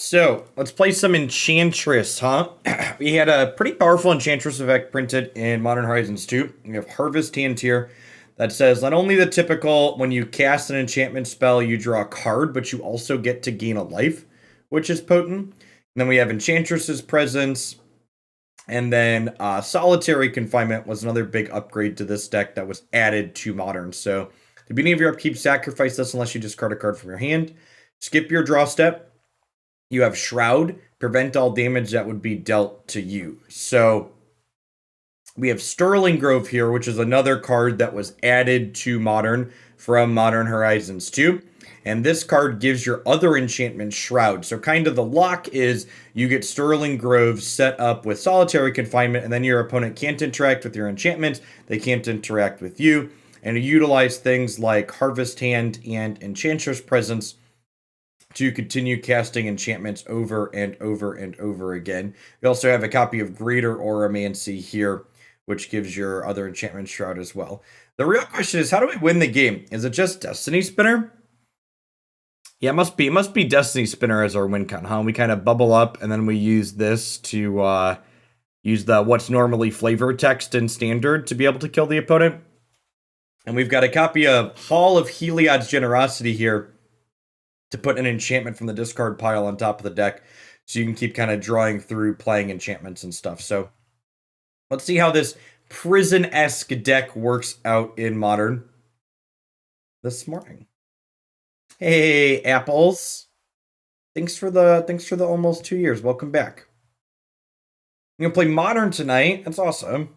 So let's play some Enchantress, huh? We had a pretty powerful Enchantress effect printed in Modern Horizons 2. We have Harvest Hand here that says not only the typical when you cast an enchantment spell, you draw a card, but you also get to gain a life, which is potent. And then we have Enchantress's Presence. And then Solitary Confinement was another big upgrade to this deck that was added to Modern. So at the beginning of your upkeep, sacrifice this unless you discard a card from your hand. Skip your draw step. You have Shroud, prevent all damage that would be dealt to you. So we have Sterling Grove here, which is another card that was added to Modern from Modern Horizons 2. And this card gives your other enchantment Shroud. So kind of the lock is you get Sterling Grove set up with Solitary Confinement, and then your opponent can't interact with your enchantments. They can't interact with you. And you utilize things like Harvest Hand and Enchantress Presence to continue casting enchantments over and over and over again. We also have a copy of Greater Auramancy here, which gives your other enchantment Shroud as well. The real question is, how do we win the game? Is it just Destiny Spinner? Yeah, it must be Destiny Spinner as our win con, huh? We kind of bubble up, and then we use this to use the what's normally flavor text in Standard to be able to kill the opponent. And we've got a copy of Hall of Heliod's Generosity here to put an enchantment from the discard pile on top of the deck, so you can keep kind of drawing through playing enchantments and stuff. So let's see how this prison-esque deck works out in Modern this morning. Hey, Apples. Thanks for the almost 2 years. Welcome back. I'm gonna play Modern tonight. That's awesome.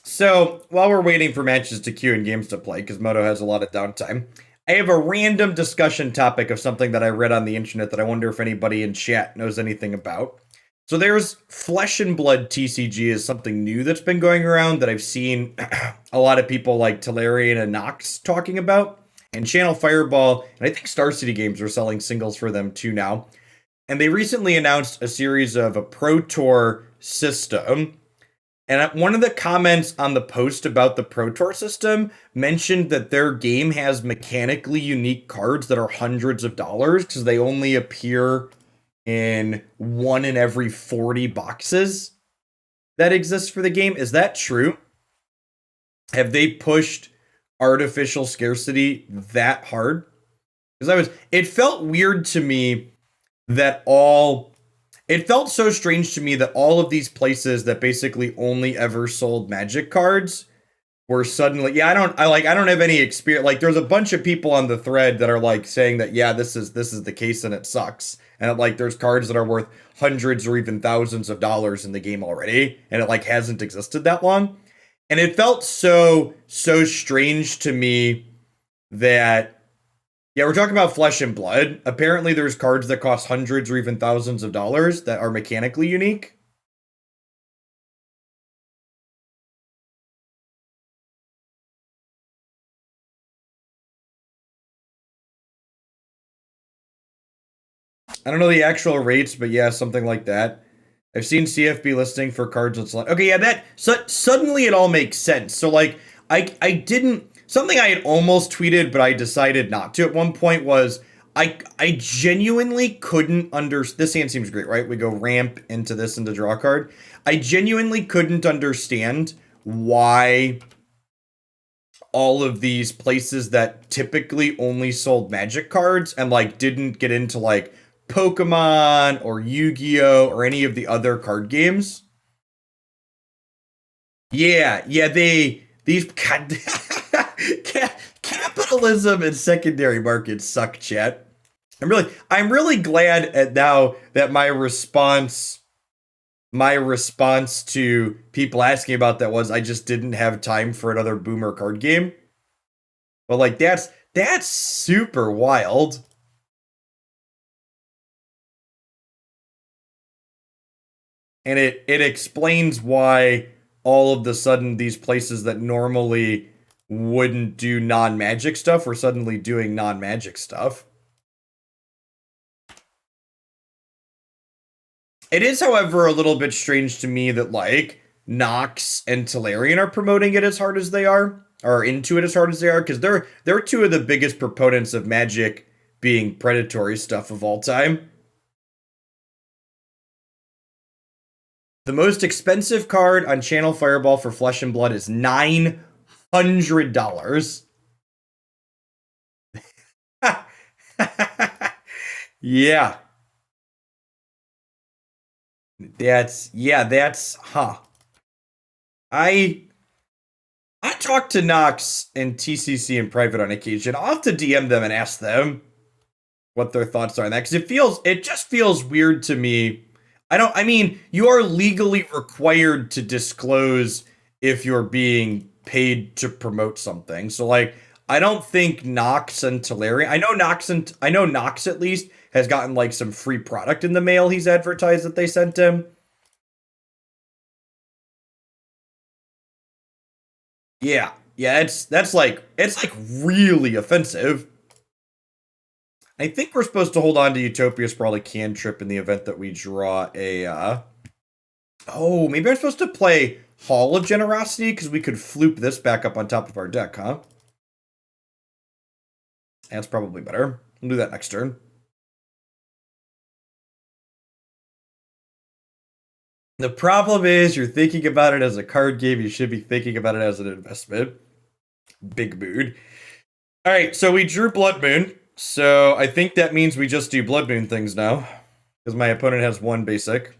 So, while we're waiting for matches to queue and games to play, because Moto has a lot of downtime, I have a random discussion topic of something that I read on the internet that I wonder if anybody in chat knows anything about. So there's Flesh and Blood TCG is something new that's been going around that I've seen a lot of people like Talarian and Nox talking about. And Channel Fireball, and I think Star City Games are selling singles for them too now. And they recently announced a series of a Pro Tour system. And one of the comments on the post about the Pro Tour system mentioned that their game has mechanically unique cards that are hundreds of dollars because they only appear in 1 in every 40 boxes that exist for the game. Is that true? Have they pushed artificial scarcity that hard? Because it felt weird to me that it felt so strange to me that all of these places that basically only ever sold Magic cards were suddenly, I don't have any experience. Like, there's a bunch of people on the thread that are like saying that, yeah, this is the case and it sucks. And like, there's cards that are worth hundreds or even thousands of dollars in the game already, and it like hasn't existed that long. And it felt so strange to me that, yeah, we're talking about Flesh and Blood. Apparently there's cards that cost hundreds or even thousands of dollars that are mechanically unique. I don't know the actual rates, but yeah, something like that. I've seen CFB listing for cards that's like, okay, yeah, suddenly it all makes sense. So like, I didn't, something I had almost tweeted, but I decided not to at one point was, I genuinely couldn't this hand seems great, right? We go ramp into this into draw card. I genuinely couldn't understand why all of these places that typically only sold Magic cards and like didn't get into like Pokemon or Yu-Gi-Oh or any of the other card games. Yeah, these capitalism and secondary markets suck, chat. I'm really glad at now that my response to people asking about that was I just didn't have time for another boomer card game. But like that's super wild. And it explains why all of the sudden these places that normally wouldn't do non-magic stuff are suddenly doing non-magic stuff. It is, however, a little bit strange to me that like Nox and Tolarian are promoting it as hard as they are, or into it as hard as they are, because they're two of the biggest proponents of magic being predatory stuff of all time. The most expensive card on Channel Fireball for Flesh and Blood is $900. Yeah. That's I I talk to Nox and TCC in private on occasion. I'll have to DM them and ask them what their thoughts are on that, because it just feels weird to me. I mean, you are legally required to disclose if you're being paid to promote something. So like, I don't think Nox and Tolarian, I know Nox at least has gotten like some free product in the mail he's advertised that they sent him. Yeah. Yeah, it's like really offensive. I think we're supposed to hold on to Utopia Sprawl cantrip in the event that we draw a oh, maybe I'm supposed to play Hall of Generosity because we could floop this back up on top of our deck, huh? That's probably better. We'll do that next turn. The problem is you're thinking about it as a card game. You should be thinking about it as an investment. Big mood. All right, so we drew Blood Moon. So I think that means we just do Blood Moon things now. Because my opponent has one basic.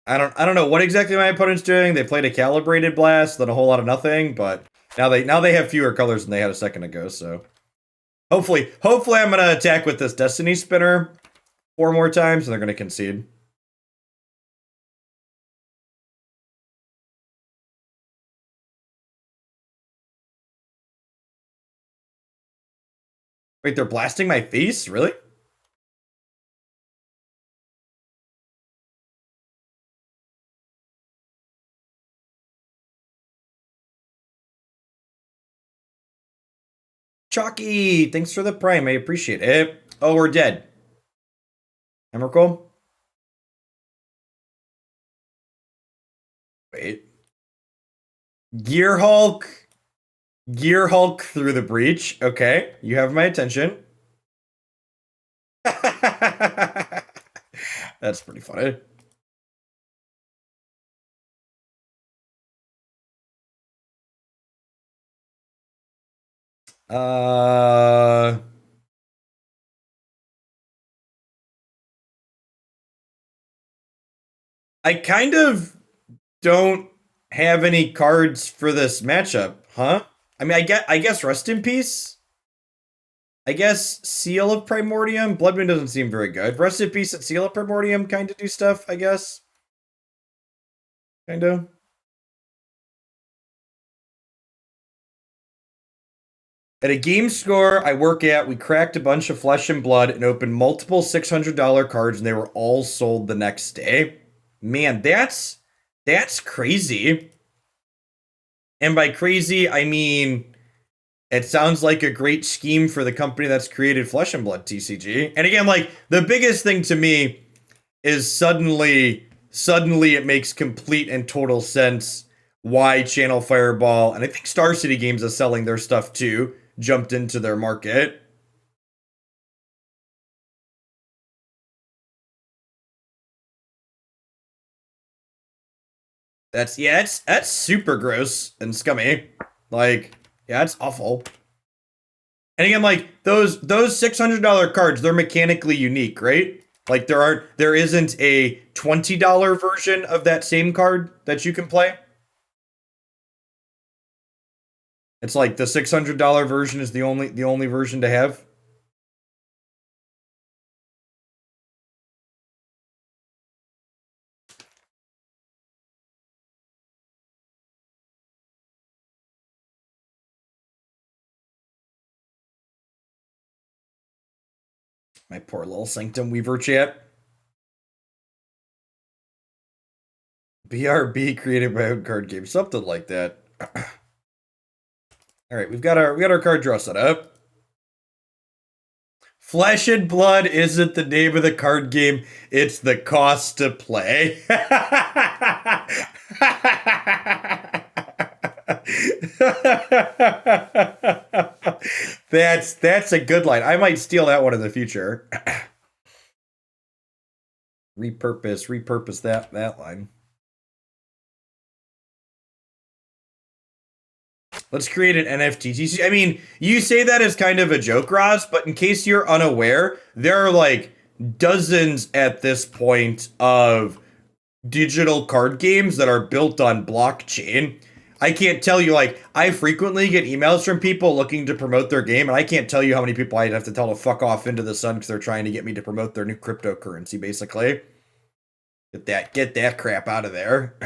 I don't know what exactly my opponent's doing. They played a calibrated blast, then a whole lot of nothing, but now they have fewer colors than they had a second ago, so hopefully I'm gonna attack with this Destiny Spinner 4 more times and they're gonna concede. Wait, they're blasting my face? Really? Chalky, thanks for the prime. I appreciate it. Oh, we're dead. Emrakul? Wait. Gear Hulk. Gear Hulk through the breach. Okay, you have my attention. That's pretty funny. Uh, I kind of don't have any cards for this matchup, huh? I mean, I guess Rest in Peace. I guess Seal of Primordium. Blood Moon doesn't seem very good. Rest in Peace and Seal of Primordium kind of do stuff, I guess. Kind of. At a game score I work at, we cracked a bunch of Flesh and Blood and opened multiple $600 cards, and they were all sold the next day. Man, that's crazy. And by crazy, I mean it sounds like a great scheme for the company that's created Flesh and Blood TCG. And again, like the biggest thing to me is suddenly it makes complete and total sense why Channel Fireball, and I think Star City Games is selling their stuff too, jumped into their market. That's super gross and scummy. Like, yeah, it's awful. And again, like those $600 cards, they're mechanically unique, right? Like there isn't a $20 version of that same card that you can play. It's like the $600 version is the only version to have. My poor little Sanctum Weaver chat. BRB created my own card game, something like that. All right, we got our card draw set up. Flesh and Blood isn't the name of the card game; it's the cost to play. That's a good line. I might steal that one in the future. repurpose that line. Let's create an NFT. I mean, you say that as kind of a joke, Ross, but in case you're unaware, there are like dozens at this point of digital card games that are built on blockchain. I can't tell you, like, I frequently get emails from people looking to promote their game, and I can't tell you how many people I'd have to tell to fuck off into the sun because they're trying to get me to promote their new cryptocurrency, basically. Get that crap out of there.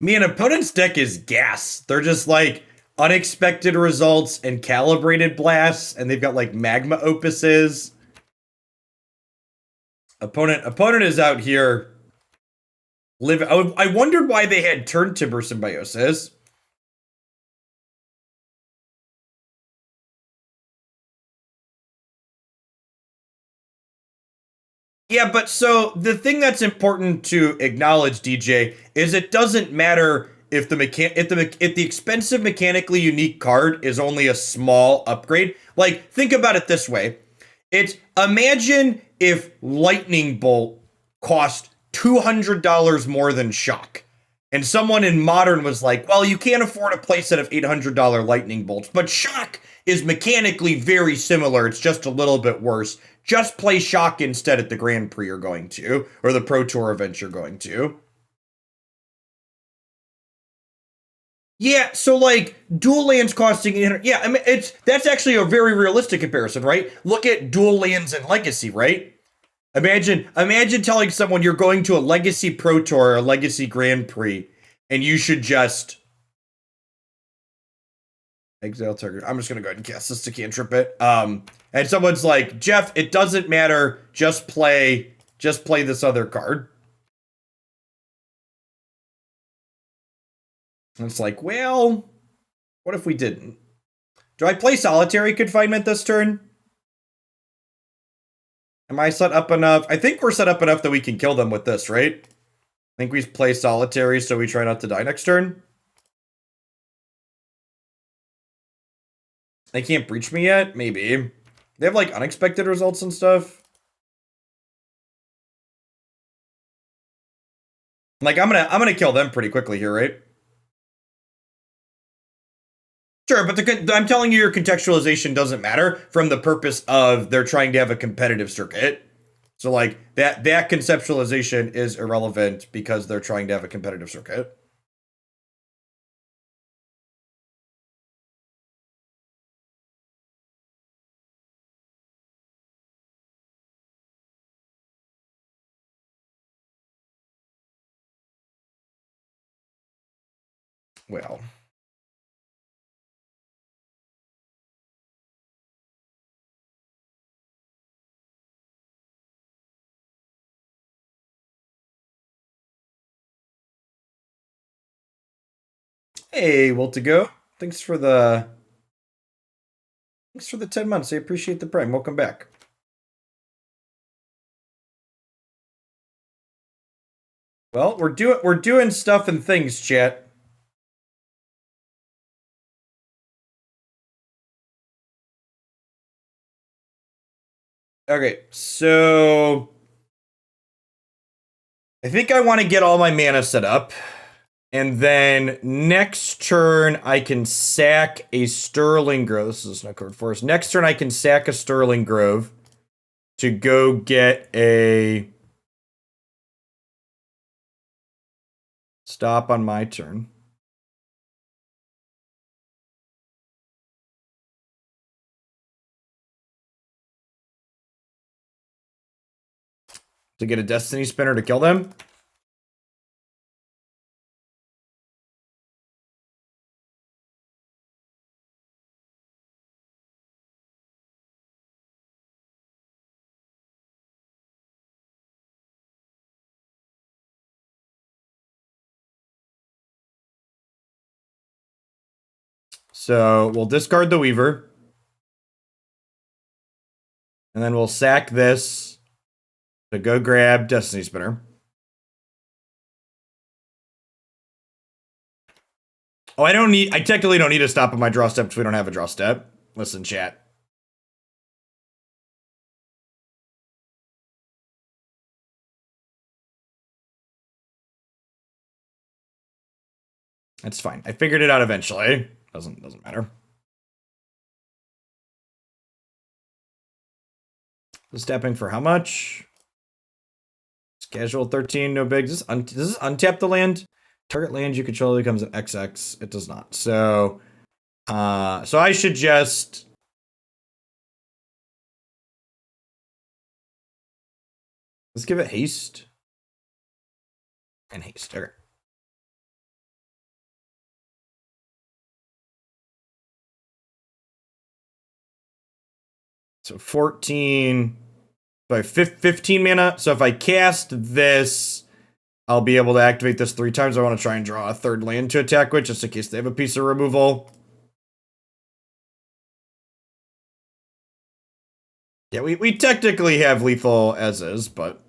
Me, an opponent's deck is gas. They're just like unexpected results and calibrated blasts, and they've got like magma opuses. Opponent is out here living. I wondered why they had turned Timber Symbiosis. Yeah, but so the thing that's important to acknowledge, DJ, is it doesn't matter if the expensive mechanically unique card is only a small upgrade. Like, think about it this way. It's imagine if Lightning Bolt cost $200 more than Shock. And someone in Modern was like, well, you can't afford a playset of $800 Lightning Bolts, but Shock is mechanically very similar. It's just a little bit worse. Just play Shock instead at the Grand Prix you're going to, or the Pro Tour event you're going to. Yeah, so like dual lands costing 800. Yeah, I mean that's actually a very realistic comparison, right? Look at dual lands and Legacy, right? Imagine telling someone you're going to a Legacy Pro Tour or a Legacy Grand Prix, and you should just exile target. I'm just gonna go ahead and cast this to cantrip it. And someone's like, Jeff, it doesn't matter. Just play this other card. And it's like, well, what if we didn't? Do I play Solitary Confinement this turn? Am I set up enough? I think we're set up enough that we can kill them with this, right? I think we play Solitary so we try not to die next turn. They can't breach me yet? Maybe. They have like unexpected results and stuff. Like I'm gonna kill them pretty quickly here, right? Sure, but I'm telling you, your contextualization doesn't matter from the purpose of they're trying to have a competitive circuit. So like that conceptualization is irrelevant because they're trying to have a competitive circuit. Well. Hey, Will to go. Thanks for the 10 months. I appreciate the prime. Welcome back. Well, we're doing stuff and things, chat. Okay, so I think I want to get all my mana set up. And then next turn, I can sack a Sterling Grove. This is no card forest. Next turn, I can sack a Sterling Grove to go get a stop on my turn. To get a Destiny Spinner to kill them. So we'll discard the Weaver. And then we'll sack this to go grab Destiny Spinner. Oh, I technically don't need to stop at my draw step because we don't have a draw step. Listen, chat. That's fine. I figured it out eventually. Doesn't matter. Stepping for how much? Casual 13, no big. Does this untap the land? Target land you control becomes an XX. It does not. So I should just let's give it haste. And haste. Okay. So 14 by 15 mana. So if I cast this, I'll be able to activate this 3 times. I want to try and draw a third land to attack with, just in case they have a piece of removal. Yeah, we technically have lethal as is, but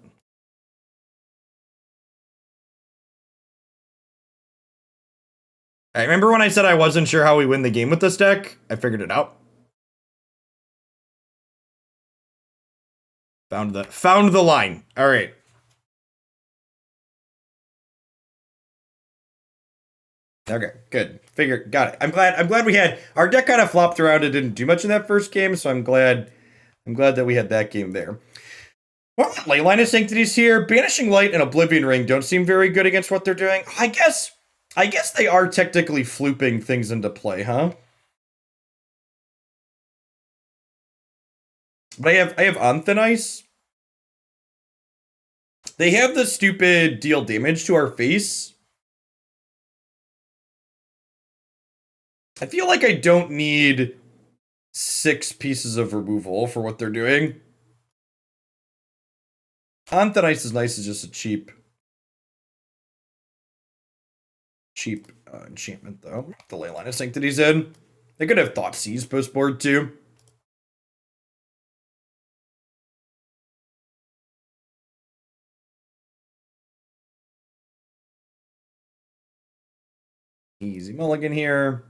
I remember when I said I wasn't sure how we win the game with this deck? I figured it out. Found the line. All right. Okay, good. Got it. I'm glad we had our deck kind of flopped around. It didn't do much in that first game, so I'm glad that we had that game there. Well, Leyline of Sanctity's here. Banishing Light and Oblivion Ring don't seem very good against what they're doing. I guess they are technically flooping things into play, huh? But I have Anthenice. They have the stupid deal damage to our face. I feel like I don't need 6 pieces of removal for what they're doing. Anthenice is nice as just a cheap enchantment, though. The Leyline of Sanctity's in. They could have Thoughtseize post board, too. Easy mulligan here.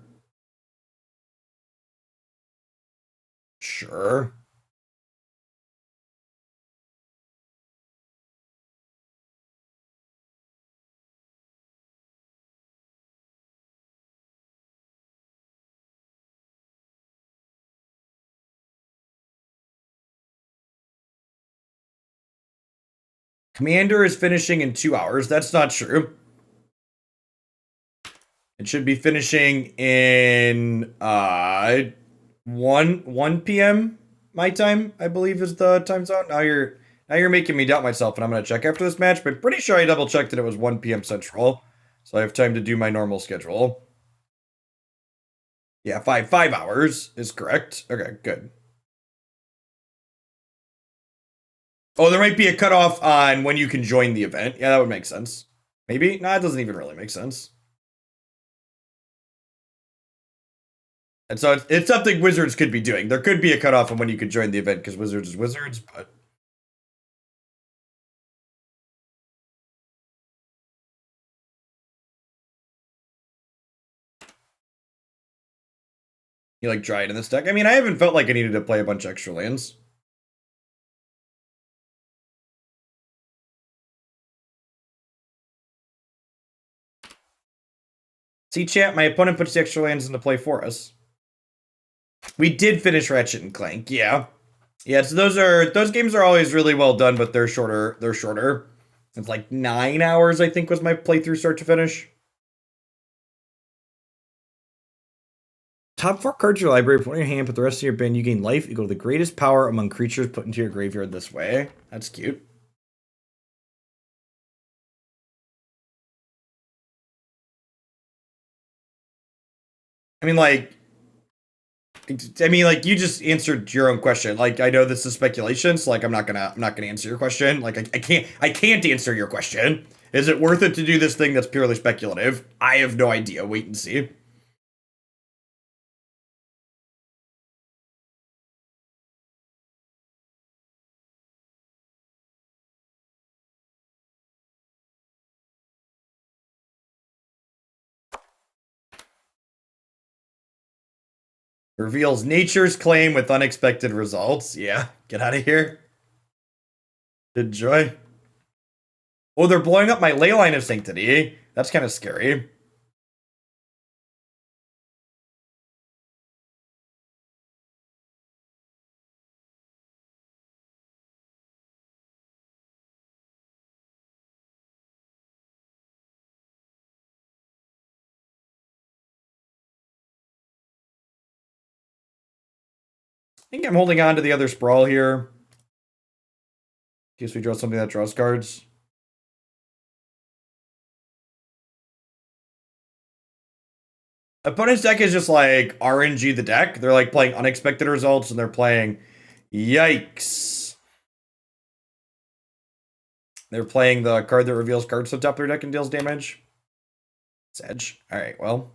Sure. Commander is finishing in 2 hours. That's not true. It should be finishing in 1 p.m. my time, I believe is the time zone. Now you're making me doubt myself, and I'm gonna check after this match, but I'm pretty sure I double checked that it was 1 p.m. Central. So I have time to do my normal schedule. Yeah, 5 hours is correct. Okay, good. Oh, there might be a cutoff on when you can join the event. Yeah, that would make sense. Maybe? No, it doesn't even really make sense. And so it's something Wizards could be doing. There could be a cutoff on when you could join the event because Wizards is Wizards, but you like Dryad in this deck. I mean, I haven't felt like I needed to play a bunch of extra lands. See, chat, my opponent puts the extra lands into play for us. We did finish Ratchet and Clank, yeah. Yeah, so those games are always really well done, but they're shorter. They're shorter. It's like 9 hours, I think, was my playthrough start to finish. Top 4 cards in your library, put in your hand, put the rest of your bin, you gain life equal to the greatest power among creatures put into your graveyard this way. That's cute. I mean, like, you just answered your own question. Like, I know this is speculation, so like, I'm not gonna answer your question. Like, I can't answer your question. Is it worth it to do this thing that's purely speculative? I have no idea. Wait and see. Reveals nature's claim with unexpected results. Yeah, get out of here. Enjoy. Oh, they're blowing up my Leyline of Sanctity. That's kind of scary. I think I'm holding on to the other Sprawl here. In case we draw something that draws cards. Opponent's deck is just like RNG the deck. They're like playing unexpected results and they're playing yikes. They're playing the card that reveals cards to the top of their deck and deals damage. It's edge. Alright, well.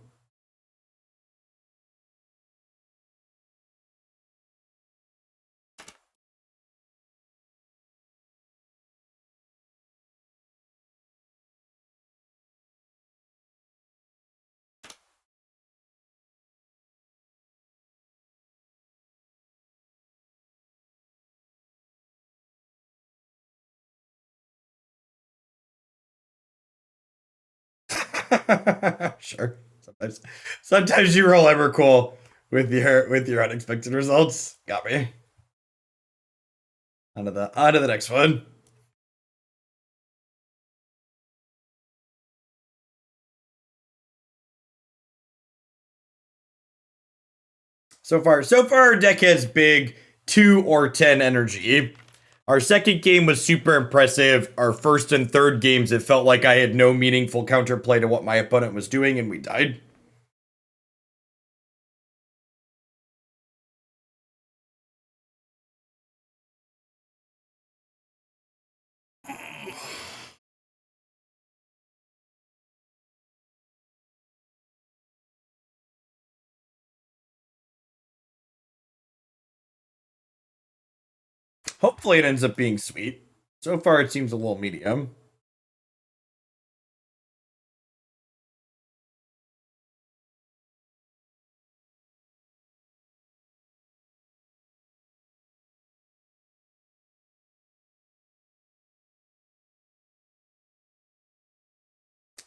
Sure. Sometimes you roll Emrakul with your unexpected results. Got me. On to the next one. So far, our deck has big 2 or 10 energy. Our second game was super impressive. Our first and third games, it felt like I had no meaningful counterplay to what my opponent was doing, and we died. Hopefully it ends up being sweet. So far it seems a little medium.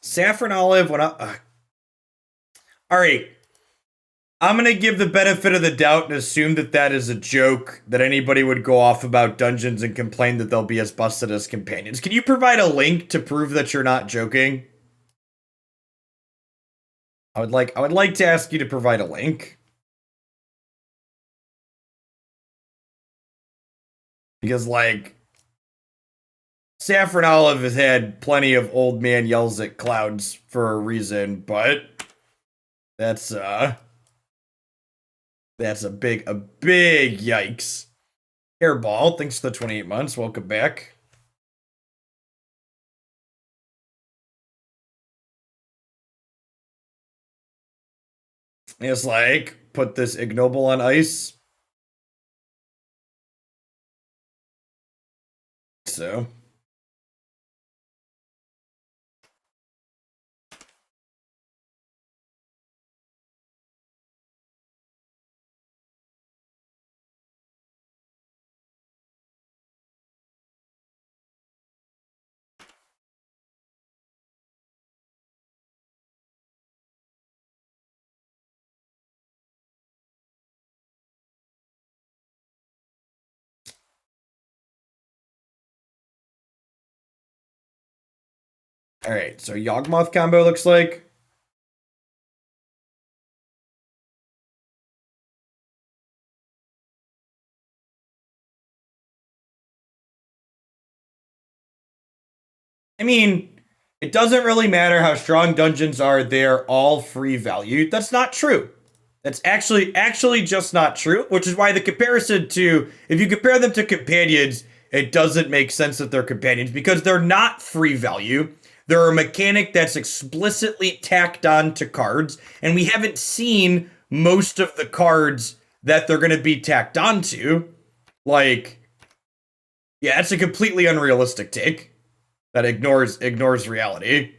Saffron Olive, when Alright. I'm gonna give the benefit of the doubt and assume that that is a joke, that anybody would go off about dungeons and complain that they'll be as busted as companions. Can you provide a link to prove that you're not joking? I would like to ask you to provide a link. Because, like, Saffron Olive has had plenty of old man yells at clouds for a reason, but that's a big yikes. Hairball, thanks for the 28 months. Welcome back. It's like, put this ignoble on ice. So. All right, so Yawgmoth combo looks like. I mean, it doesn't really matter how strong dungeons are, they're all free value. That's not true. That's actually just not true, which is why the comparison to, if you compare them to companions, it doesn't make sense that they're companions because they're not free value. They're a mechanic that's explicitly tacked on to cards, and we haven't seen most of the cards that they're going to be tacked onto. Like, yeah, that's a completely unrealistic take that ignores reality.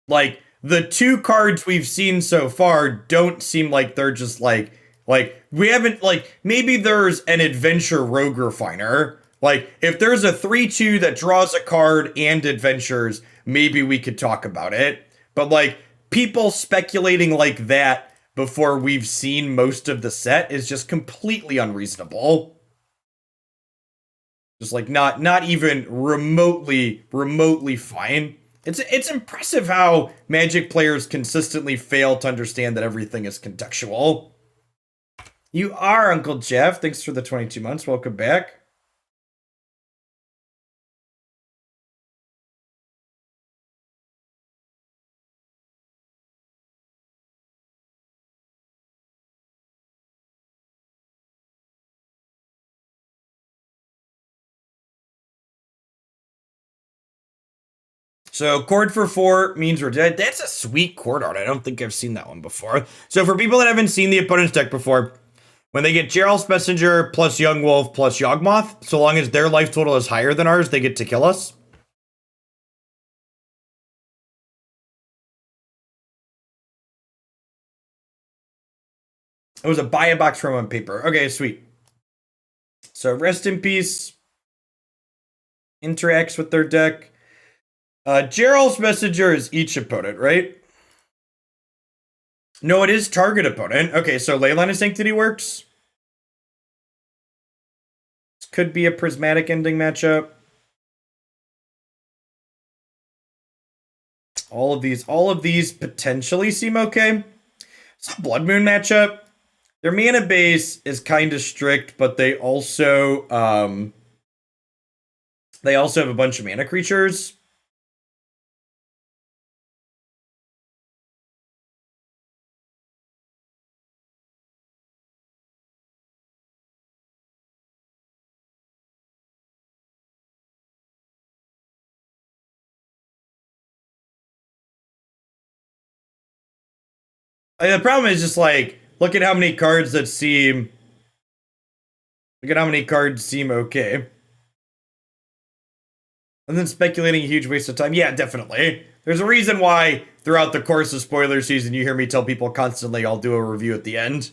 Like the two cards we've seen so far don't seem like they're just like we haven't like maybe there's an adventure rogue refiner. Like if there's a 3/2 that draws a card and adventures, maybe we could talk about it. But like people speculating like that before we've seen most of the set is just completely unreasonable. Just like not even remotely fine. It's impressive how Magic players consistently fail to understand that everything is contextual. You are Uncle Jeff. Thanks for the 22 months. Welcome back. So chord for 4 means we're dead. That's a sweet chord art. I don't think I've seen that one before. So for people that haven't seen the opponent's deck before, when they get Gerald's Messenger plus Young Wolf plus Yawgmoth, so long as their life total is higher than ours, they get to kill us. It was a buy a box from on paper. Okay, sweet. So rest in peace. Interacts with their deck. Gerald's Messenger is each opponent, right? No, it is target opponent. Okay, so Leyline of Sanctity works. This could be a Prismatic Ending matchup. All of these potentially seem okay. It's a Blood Moon matchup. Their mana base is kind of strict, but they also have a bunch of mana creatures. The problem is just like look at how many cards that seem. Look at how many cards seem okay. And then speculating a huge waste of time. Yeah, definitely. There's a reason why throughout the course of spoiler season you hear me tell people constantly I'll do a review at the end.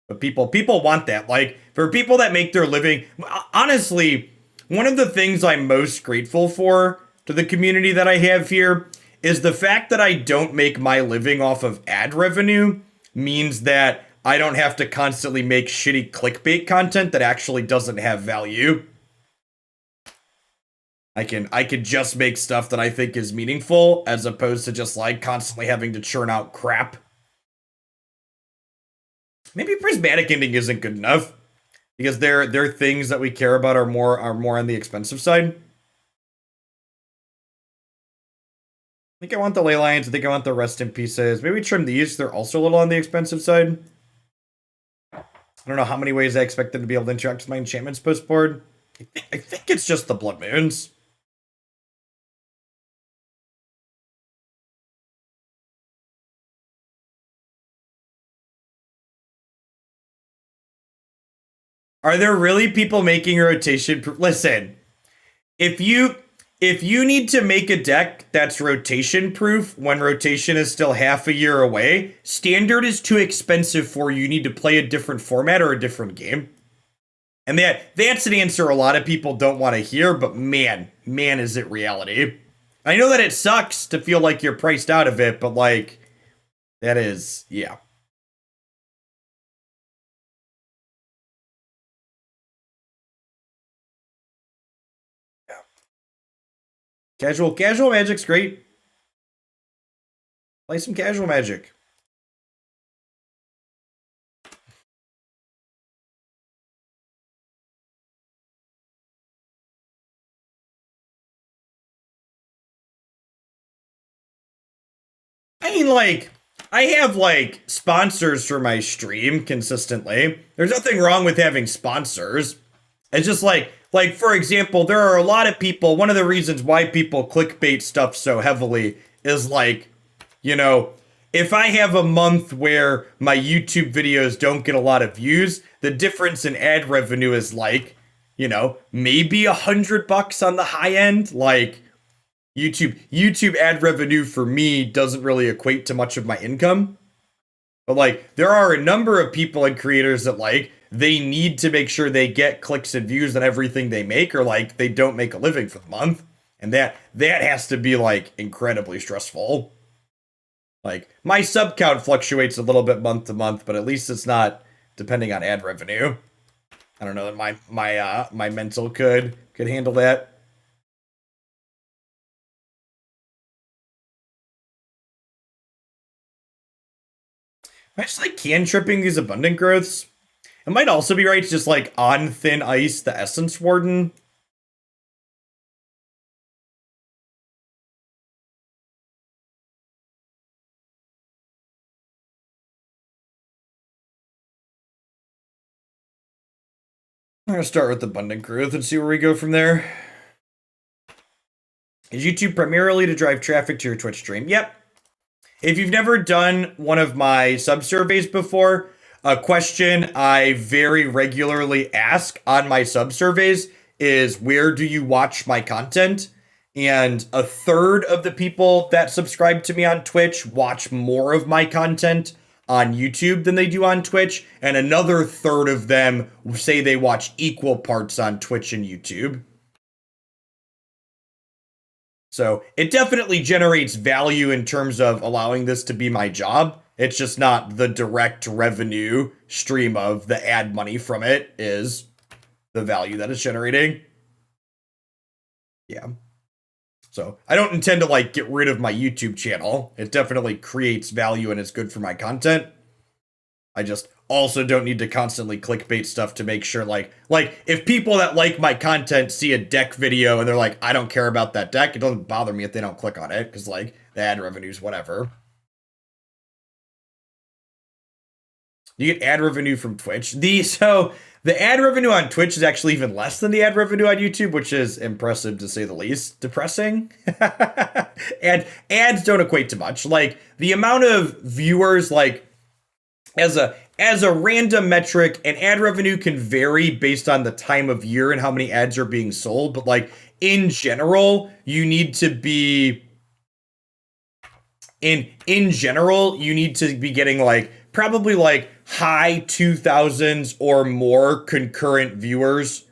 But people want that. Like for people that make their living, honestly, one of the things I'm most grateful for to the community that I have here is the fact that I don't make my living off of ad revenue means that I don't have to constantly make shitty clickbait content that actually doesn't have value. I can just make stuff that I think is meaningful as opposed to just like constantly having to churn out crap. Maybe Prismatic Ending isn't good enough because their things that we care about are more on the expensive side. I think I want the Ley Lines. I think I want the Rest in Pieces. Maybe trim these. They're also a little on the expensive side. I don't know how many ways I expect them to be able to interact with my enchantments post board. I think it's just the Blood Moons. Are there really people making rotation? Listen, if you need to make a deck that's rotation proof when rotation is still half a year away, standard is too expensive for you. You need to play a different format or a different game. And that's an answer a lot of people don't want to hear, but man, is it reality. I know that it sucks to feel like you're priced out of it, but like that is, yeah. Casual Magic's great. Play some casual Magic. I mean, like, I have, like, sponsors for my stream consistently. There's nothing wrong with having sponsors. It's just like, for example, there are a lot of people, one of the reasons why people clickbait stuff so heavily is, like, you know, if I have a month where my YouTube videos don't get a lot of views, the difference in ad revenue is, like, maybe $100 on the high end. Like, YouTube ad revenue for me doesn't really equate to much of my income. But like there are a number of people and creators that like they need to make sure they get clicks and views on everything they make, or like they don't make a living for the month. And that has to be like incredibly stressful. Like my sub count fluctuates a little bit month to month, but at least it's not depending on ad revenue. I don't know that my mental could handle that. I just like cantripping these abundant growths. It might also be right to just like on thin ice the Essence Warden. I'm gonna start with abundant growth and see where we go from there. Is YouTube primarily to drive traffic to your Twitch stream? Yep. If you've never done one of my sub surveys before, a question I very regularly ask on my sub surveys is where do you watch my content? And a third of the people that subscribe to me on Twitch watch more of my content on YouTube than they do on Twitch. And another third of them say they watch equal parts on Twitch and YouTube. So it definitely generates value in terms of allowing this to be my job. It's just not the direct revenue stream of the ad money from it is the value that it's generating. Yeah. So I don't intend to like get rid of my YouTube channel. It definitely creates value and is good for my content. I just also don't need to constantly clickbait stuff to make sure like if people that like my content see a deck video and they're like, I don't care about that deck, it doesn't bother me if they don't click on it because like the ad revenue's whatever. You get ad revenue from Twitch. The ad revenue on Twitch is actually even less than the ad revenue on YouTube, which is impressive to say the least. Depressing. And ads don't equate to much. Like the amount of viewers, like as a random metric, and ad revenue can vary based on the time of year and how many ads are being sold. But like in general, you need to be in general, you need to be getting like probably like high 2000s or more concurrent viewers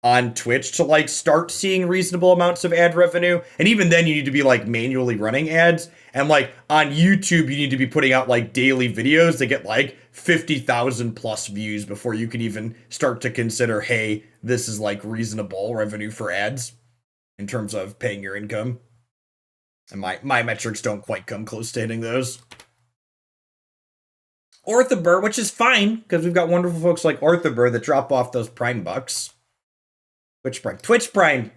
on Twitch to like start seeing reasonable amounts of ad revenue. And even then you need to be like manually running ads. And like on YouTube, you need to be putting out like daily videos that get like 50,000 plus views before you can even start to consider, hey, this is like reasonable revenue for ads in terms of paying your income. And my metrics don't quite come close to hitting those. Orthobur, which is fine, because we've got wonderful folks like Orthobur that drop off those Prime bucks. Twitch Prime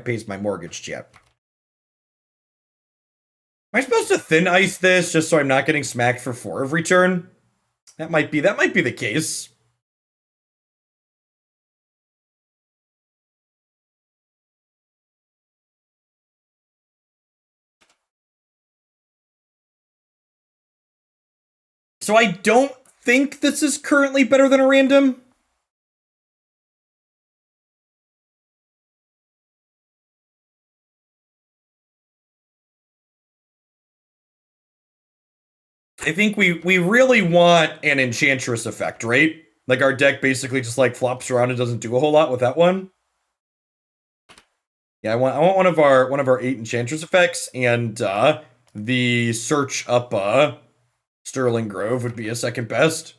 pays my mortgage, chap. Am I supposed to thin ice this just so I'm not getting smacked for 4 of return? That might be the case. So I don't think this is currently better than a random. I think we really want an Enchantress effect, right? Like our deck basically just like flops around and doesn't do a whole lot with that one. Yeah, I want one of our 8 Enchantress effects, and the search up Sterling Grove would be a second best.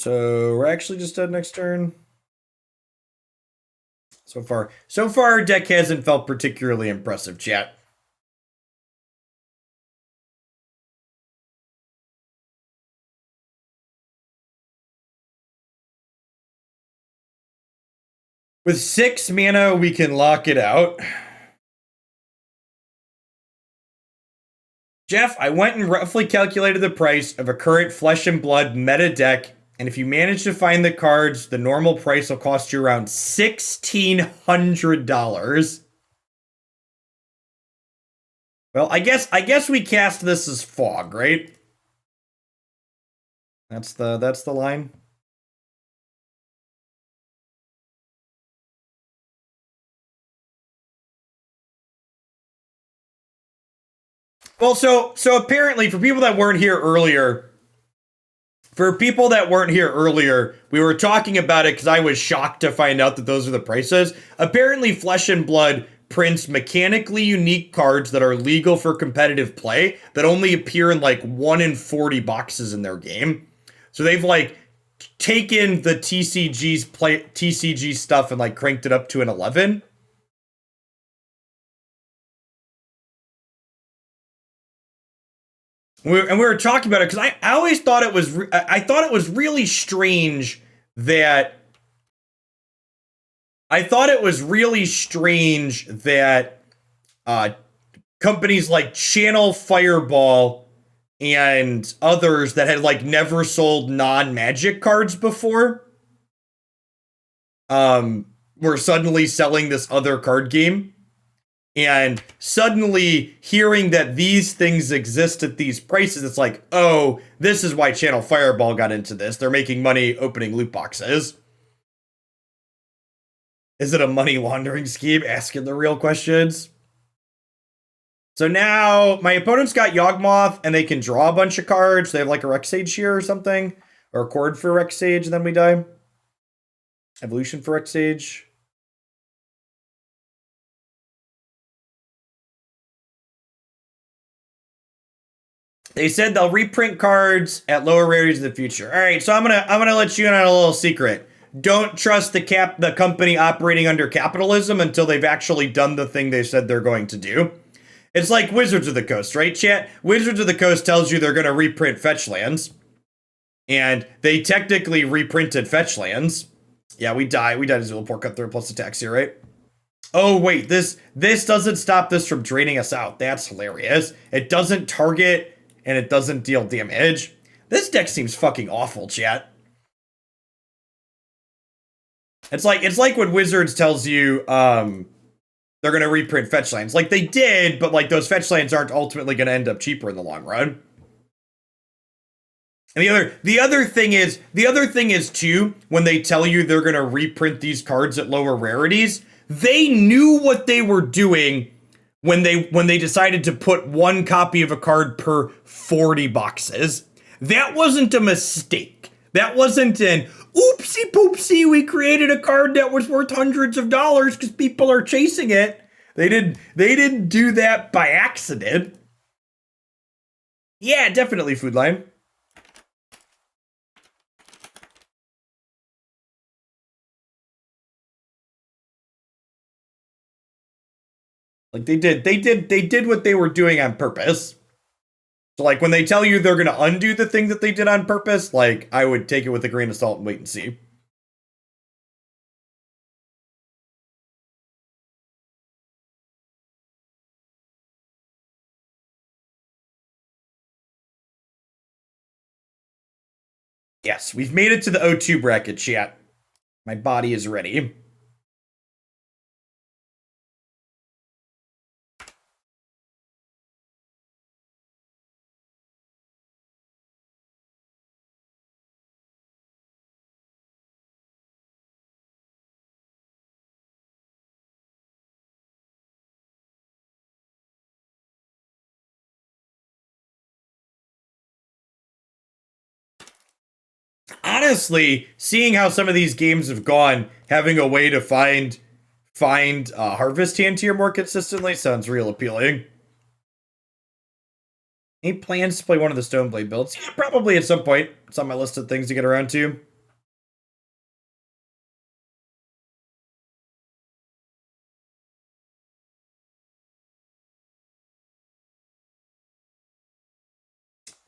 So we're actually just dead next turn. So far, our deck hasn't felt particularly impressive, chat. With 6 mana, we can lock it out. Jeff, I went and roughly calculated the price of a current Flesh and Blood meta deck, and if you manage to find the cards, the normal price will cost you around $1,600. Well, I guess we cast this as Fog, right? That's the line. Well, so apparently for people that weren't here earlier, we were talking about it because I was shocked to find out that those are the prices. Apparently, Flesh and Blood prints mechanically unique cards that are legal for competitive play that only appear in like 1 in 40 boxes in their game. So they've like taken the TCG stuff and like cranked it up to an 11. We were talking about it because I always thought it was I thought it was really strange that companies like Channel Fireball and others that had like never sold non-Magic cards before were suddenly selling this other card game. And suddenly hearing that these things exist at these prices, it's like, oh, this is why Channel Fireball got into this. They're making money opening loot boxes. Is it a money laundering scheme? Asking the real questions. So now my opponent's got Yawgmoth and they can draw a bunch of cards. They have like a Rexage here or something. Or a Chord for Rexage and then we die. Evolution for Rexage. They said they'll reprint cards at lower rarities in the future. All right, so I'm gonna let you in on a little secret. Don't trust the company operating under capitalism until they've actually done the thing they said they're going to do. It's like Wizards of the Coast, right, chat? Wizards of the Coast tells you they're going to reprint fetch lands, and they technically reprinted fetch lands. Yeah, we die. We died as a poor cut through plus attacks here, right? Oh wait, this doesn't stop this from draining us out. That's hilarious. It doesn't target. And it doesn't deal damage. This deck seems fucking awful, chat. It's like when Wizards tells you they're gonna reprint fetch lands. Like they did, but like those fetch lands aren't ultimately gonna end up cheaper in the long run. And the other thing is too, when they tell you they're gonna reprint these cards at lower rarities, they knew what they were doing when they decided to put 1 copy of a card per 40 boxes. That wasn't a mistake. That wasn't an oopsie poopsie, we created a card that was worth hundreds of dollars because people are chasing it. They didn't do that by accident. Yeah, definitely Food Line. Like they did what they were doing on purpose. So like when they tell you they're gonna undo the thing that they did on purpose, like I would take it with a grain of salt and wait and see. Yes, we've made it to the O2 bracket, chat. My body is ready. Honestly, seeing how some of these games have gone, having a way to find Harvest Hand tier more consistently sounds real appealing. Any plans to play one of the Stoneblade builds? Yeah, probably at some point. It's on my list of things to get around to.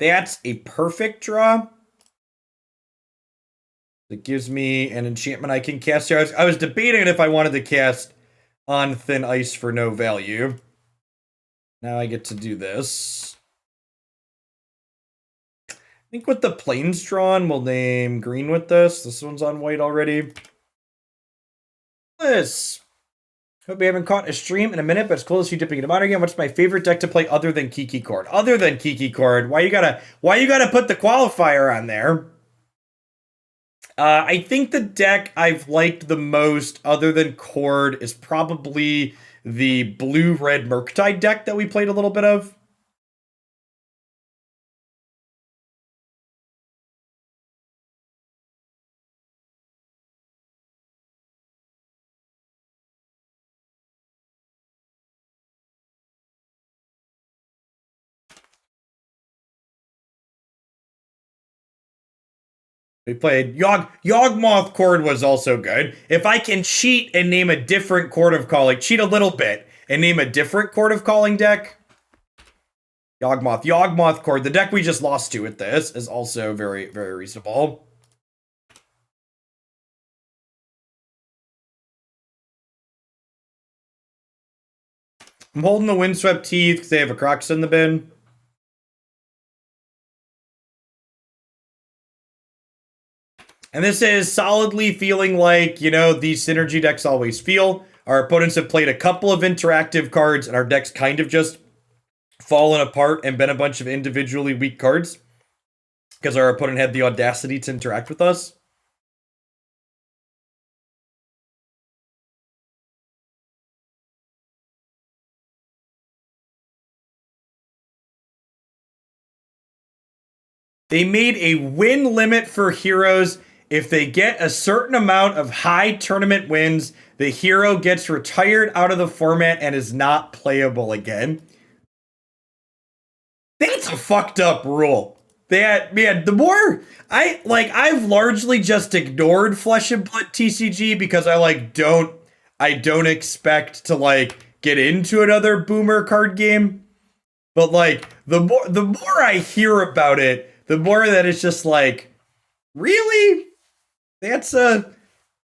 That's a perfect draw. It gives me an enchantment I can cast here. I was debating if I wanted to cast On Thin Ice for no value. Now I get to do this. I think with the planes drawn, we'll name green with this. This one's on white already. This. Hope you haven't caught a stream in a minute, but it's cool to see you dipping into modern again. What's my favorite deck to play other than Kiki Cord? Other than Kiki Cord, why you gotta put the qualifier on there? I think the deck I've liked the most, other than Cord, is probably the blue-red Murktide deck that we played a little bit of. We played Yawgmoth Cord was also good. If I can cheat and name a different Chord of Calling, cheat a little bit and name a different Chord of Calling deck. Yawgmoth Cord, the deck we just lost to with this, is also very, very reasonable. I'm holding the Windswept Heath because they have a Crux in the bin. And this is solidly feeling like, these synergy decks always feel. Our opponents have played a couple of interactive cards, and our deck's kind of just fallen apart and been a bunch of individually weak cards because our opponent had the audacity to interact with us. They made a win limit for heroes. If they get a certain amount of high tournament wins, the hero gets retired out of the format and is not playable again. That's a fucked up rule. Man, the more I've largely just ignored Flesh and Blood TCG because I don't expect to get into another boomer card game. But the more I hear about it, the more that it's just really? That's a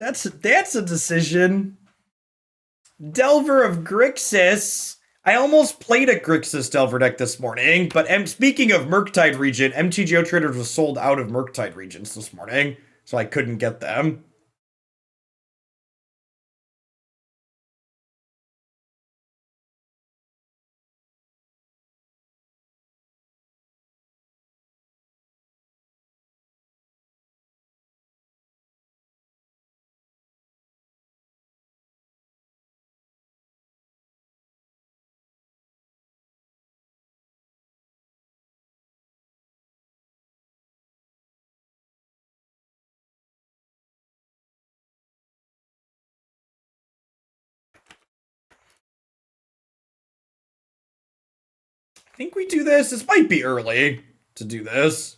decision. Delver of Grixis. I almost played a Grixis Delver deck this morning, but speaking of Murktide region, MTGO Traders was sold out of Murktide regions this morning, so I couldn't get them. I think we do this. This might be early to do this.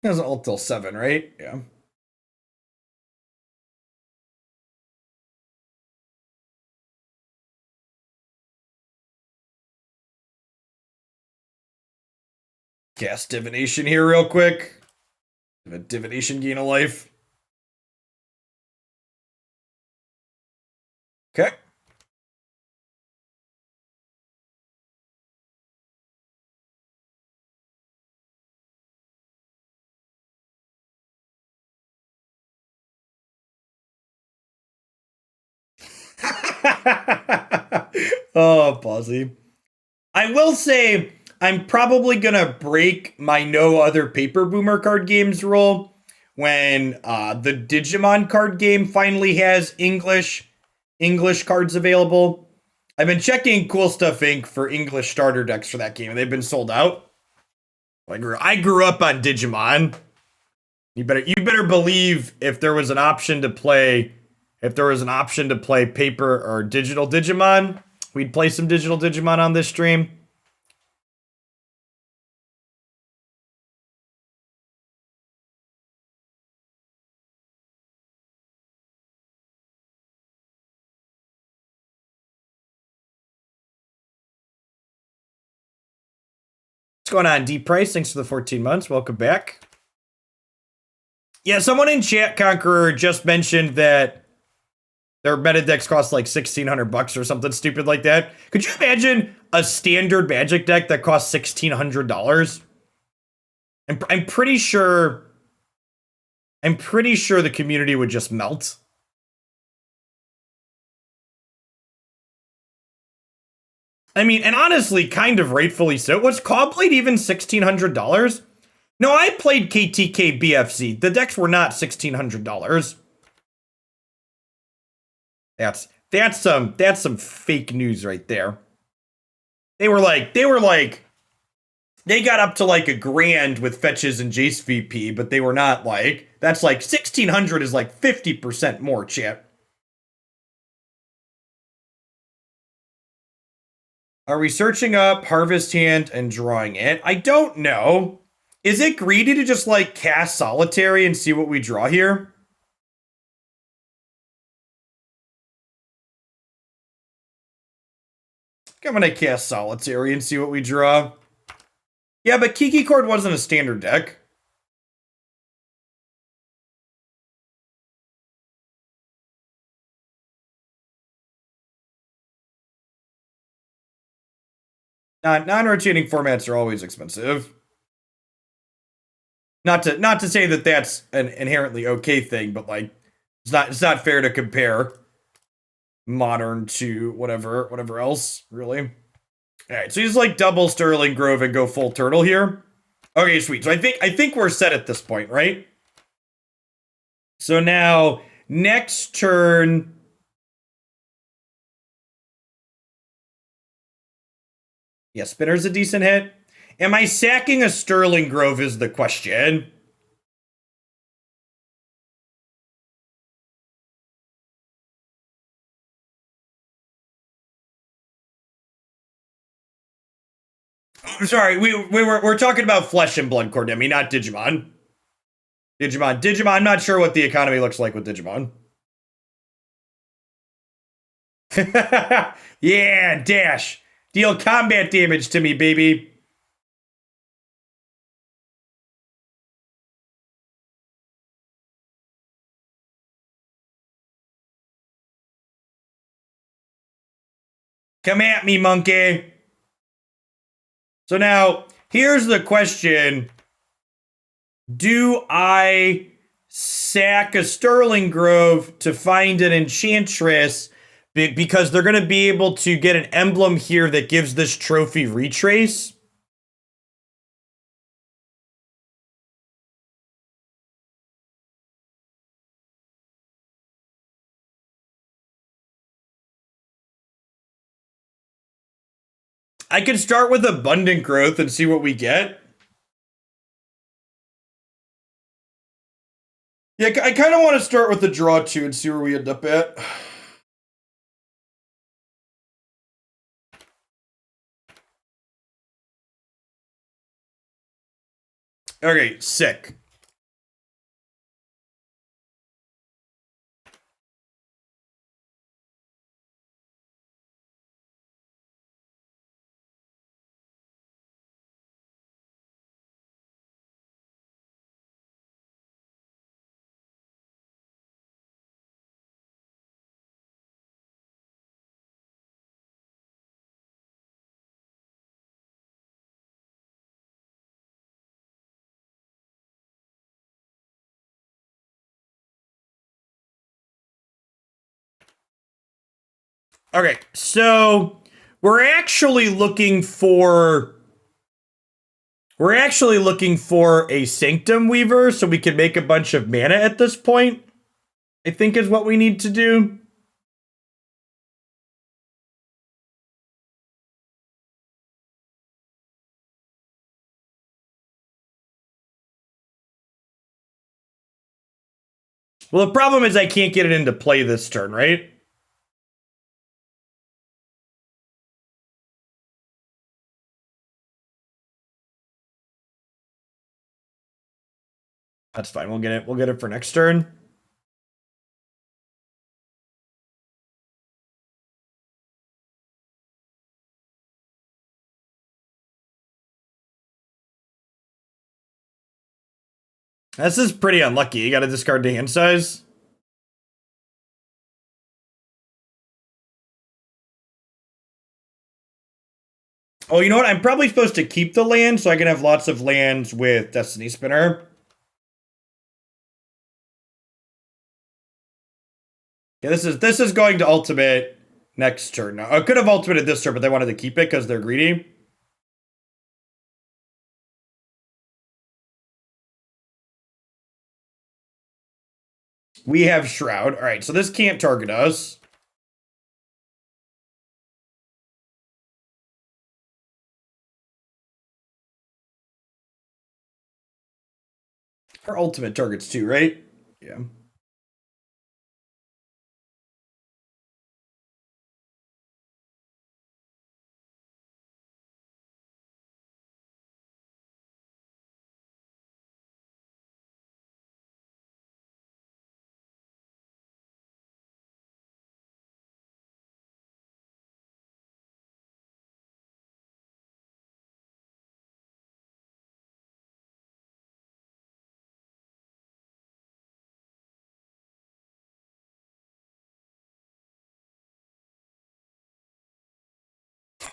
It doesn't ult till 7, right? Yeah. Cast Divination here real quick. Have a Divination gain a life. Okay. Oh, Posy. I will say I'm probably gonna break my no other paper boomer card games rule when the Digimon card game finally has English cards available. I've been checking Cool Stuff Inc. for English starter decks for that game, and they've been sold out. I grew up on Digimon. You better believe if there was an option to play paper or digital Digimon, we'd play some digital Digimon on this stream. What's going on, Deep Price? Thanks for the 14 months. Welcome back. Yeah, someone in chat, Conqueror, just mentioned that their meta decks cost like $1,600 or something stupid like that. Could you imagine a standard Magic deck that costs $1,600? I'm pretty sure the community would just melt. I mean, and honestly, kind of rightfully so. Was Caw-Blade even $1,600? No, I played KTK BFC. The decks were not $1,600. That's some fake news right there. They got up to like $1,000 with fetches and Jace VP, but they were not like, that's like 1,600 is like 50% more, chat. Are we searching up Harvest Hand and drawing it? I don't know. Is it greedy to just like cast Solitary and see what we draw here? I'm gonna cast Solitary and see what we draw. Yeah, but Kiki Cord wasn't a standard deck. Non-rotating formats are always expensive. Not to say that that's an inherently okay thing, but like it's not fair to compare modern to whatever else, really. Alright, so he's like double Sterling Grove and go full turtle here. Okay, sweet. So I think we're set at this point, right? So now next turn. Yeah, Spinner's a decent hit. Am I sacking a Sterling Grove is the question. I'm sorry, we're talking about Flesh and Blood Cordemi, not Digimon. Digimon, I'm not sure what the economy looks like with Digimon. Yeah, dash. Deal combat damage to me, baby. Come at me, monkey. So now, here's the question. Do I sack a Sterling Grove to find an Enchantress because they're going to be able to get an emblem here that gives this trophy retrace? I could start with Abundant Growth and see what we get. Yeah, I kind of want to start with the draw 2 and see where we end up at. Okay, sick. Okay, so we're actually looking for a Sanctum Weaver so we can make a bunch of mana at this point. I think is what we need to do. Well, the problem is I can't get it into play this turn, right? That's fine. We'll get it. We'll get it for next turn. This is pretty unlucky. You gotta discard the hand size. Oh, you know what? I'm probably supposed to keep the land so I can have lots of lands with Destiny Spinner. Yeah, this is going to ultimate next turn. Now, I could have ultimated this turn, but they wanted to keep it because they're greedy. We have Shroud. All right, so this can't target us. Our ultimate targets too, right? Yeah.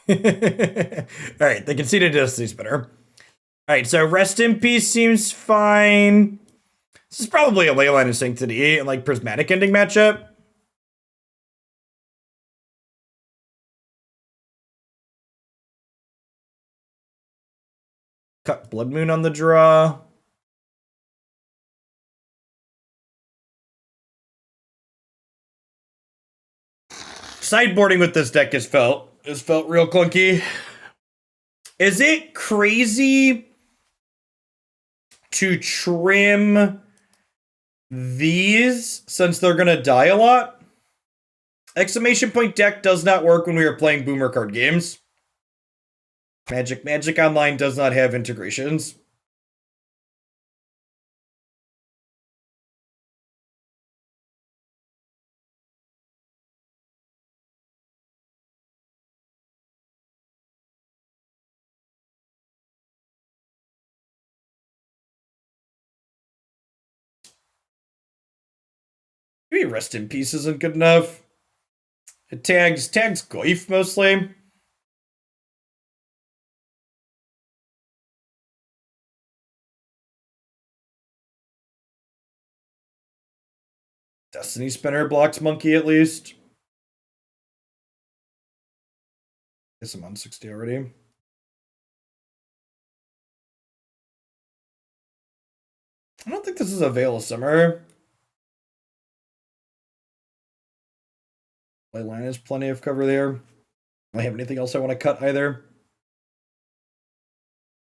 All right, they conceded Destiny Spinner. All right, so Rest in Peace seems fine. This is probably a Leyline of Sanctity and like Prismatic Ending matchup. Cut Blood Moon on the draw. Sideboarding with this deck has felt real clunky. Is it crazy to trim these since they're gonna die a lot? Exclamation point deck does not work when we are playing boomer card games. Magic Online does not have integrations. Maybe Rest in Peace isn't good enough. It tags Goif mostly. Destiny Spinner blocks Monkey at least. Guess I'm on 60 already. I don't think this is a Veil of Summer. Leyline has plenty of cover there. I don't have anything else I want to cut either.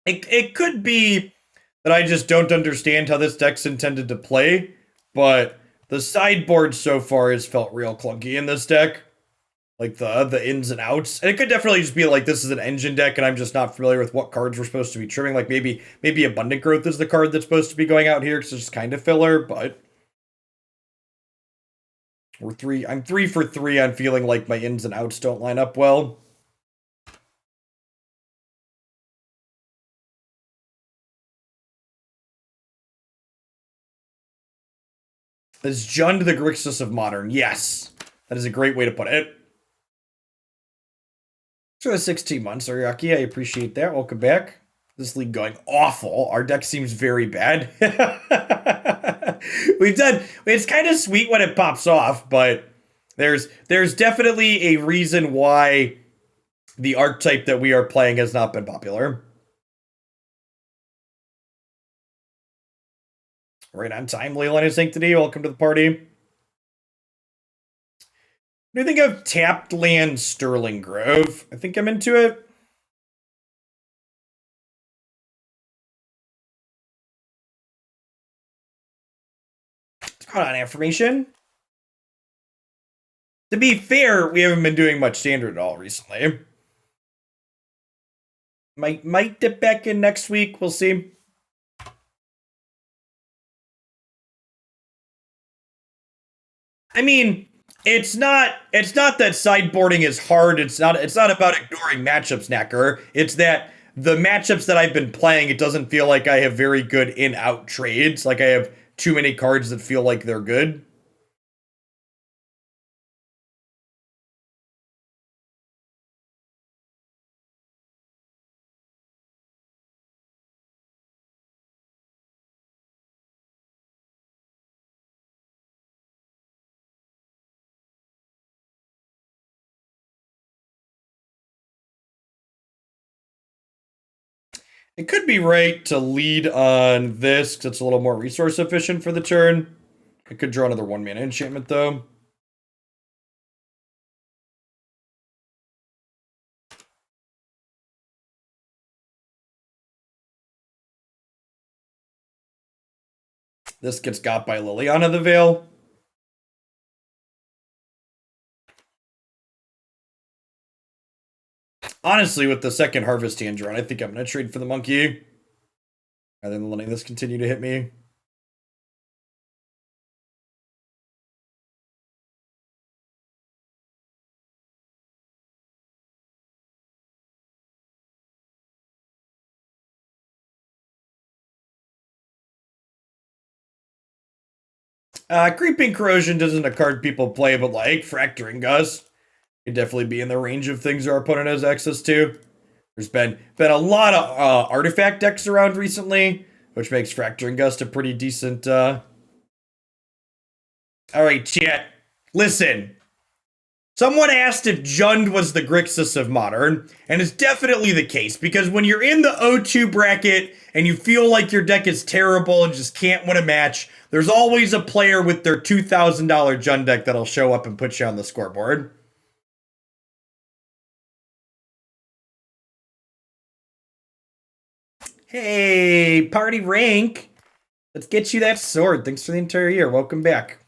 It could be that I just don't understand how this deck's intended to play, but the sideboard so far has felt real clunky in this deck. Like the ins and outs. And it could definitely just be like this is an engine deck and I'm just not familiar with what cards we're supposed to be trimming. Like maybe Abundant Growth is the card that's supposed to be going out here because it's just kind of filler, but I'm 3 for 3 on feeling like my ins and outs don't line up well. Is Jund the Grixis of Modern? Yes. That is a great way to put it. For the 16 months, Ariaki, I appreciate that. Welcome back. This league going awful. Our deck seems very bad. It's kind of sweet when it pops off, but there's definitely a reason why the archetype that we are playing has not been popular. Right on time, Leyline of Sanctity. Welcome to the party. What do you think of tapped land Sterling Grove? I think I'm into it. What's going on, Affirmation? To be fair, we haven't been doing much standard at all recently. Might dip back in next week. We'll see. I mean, it's not that sideboarding is hard. It's not about ignoring matchups, Knacker. It's that the matchups that I've been playing, it doesn't feel like I have very good in-out trades. Like I have too many cards that feel like they're good. It could be right to lead on this, because it's a little more resource efficient for the turn. I could draw another 1-mana enchantment, though. This gets got by Liliana the Veil. Honestly, with the second Harvest hand drawn, I think I'm going to trade for the monkey, rather than letting this continue to hit me. Creeping Corrosion isn't a card people play, but like Fracturing Gust could definitely be in the range of things our opponent has access to. There's been a lot of artifact decks around recently, which makes Fracturing Gust a pretty decent. All right, chat. Listen. Someone asked if Jund was the Grixis of Modern, and it's definitely the case, because when you're in the O2 bracket and you feel like your deck is terrible and just can't win a match, there's always a player with their $2,000 Jund deck that'll show up and put you on the scoreboard. Hey, party rank. Let's get you that sword. Thanks for the entire year. Welcome back.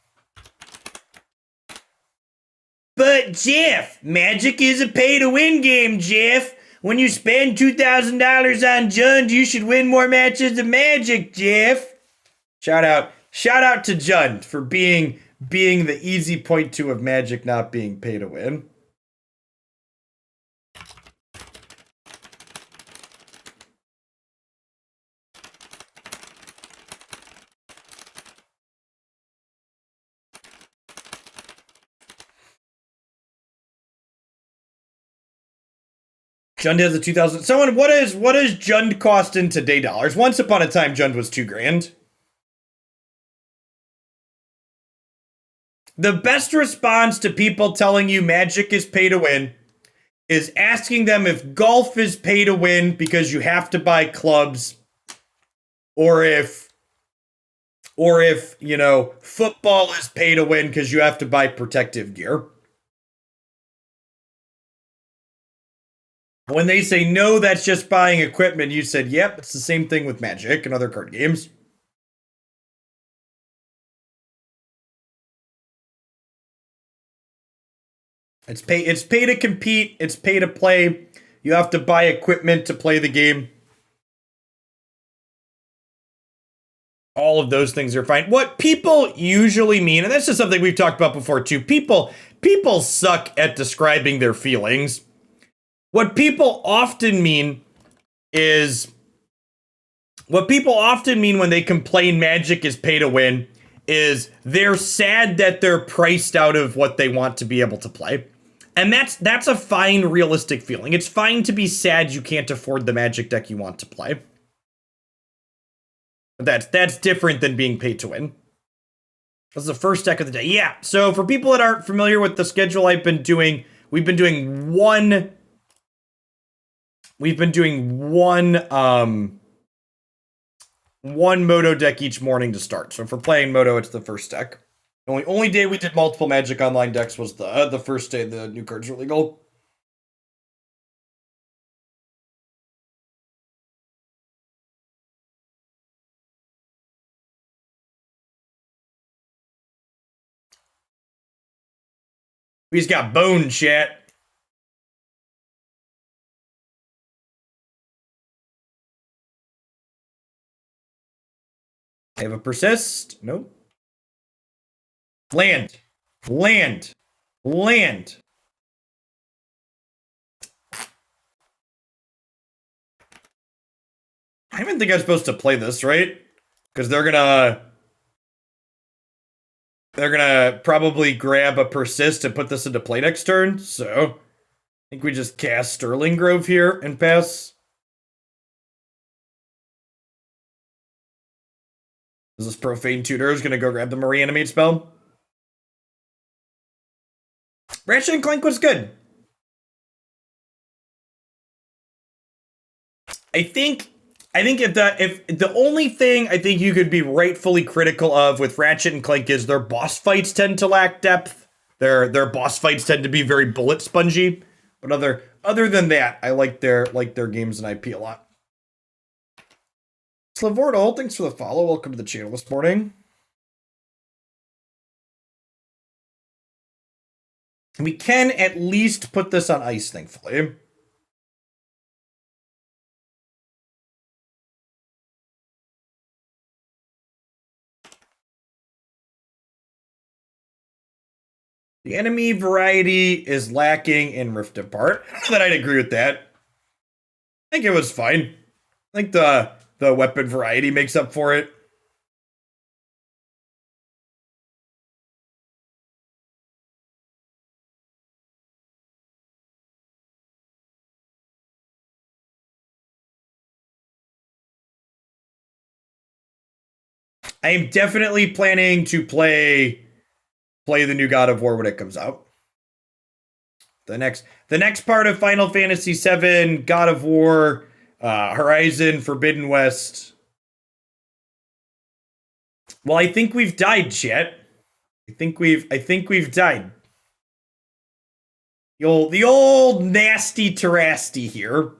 But Jeff, Magic is a pay-to-win game, Jeff. When you spend $2,000 on Jund, you should win more matches of Magic, Jeff. Shout out to Jund for being the easy point two of Magic not being pay to win. Jund has a 2,000. Someone, what does Jund cost in today dollars? Once upon a time, Jund was $2,000. The best response to people telling you Magic is pay to win is asking them if golf is pay to win because you have to buy clubs, or if you know, football is pay to win because you have to buy protective gear. When they say no, that's just buying equipment, you said, yep, it's the same thing with Magic and other card games. It's pay to compete, it's pay to play. You have to buy equipment to play the game. All of those things are fine. What people usually mean, and this is something we've talked about before too, people suck at describing their feelings. What people often mean when they complain Magic is pay to win is they're sad that they're priced out of what they want to be able to play. And that's a fine, realistic feeling. It's fine to be sad you can't afford the Magic deck you want to play. That's different than being paid to win. That's the first deck of the day. Yeah, so for people that aren't familiar with the schedule we've been doing one Moto deck each morning to start. So for playing Moto, it's the first deck. The only day we did multiple Magic Online decks was the first day the new cards were legal. He's got bone, chat. I have a persist. Nope. Land. I even think I'm supposed to play this, right? Because they're gonna probably grab a persist and put this into play next turn. So I think we just cast Sterling Grove here and pass. Is this Profane Tutor is gonna go grab the Reanimate spell? Ratchet and Clank was good. I think if the only thing I think you could be rightfully critical of with Ratchet and Clank is their boss fights tend to lack depth. Their boss fights tend to be very bullet spongy. But other than that, I like their games and IP a lot. Slavordal, thanks for the follow. Welcome to the channel this morning. We can at least put this on ice, thankfully. The enemy variety is lacking in Rift Apart. I don't know that I'd agree with that. I think it was fine. I think the weapon variety makes up for it. I am definitely planning to play the new God of War when it comes out. The next part of Final Fantasy VII, God of War, Horizon, Forbidden West. Well, I think we've died, chat. I think we've died. The old nasty Terasti here.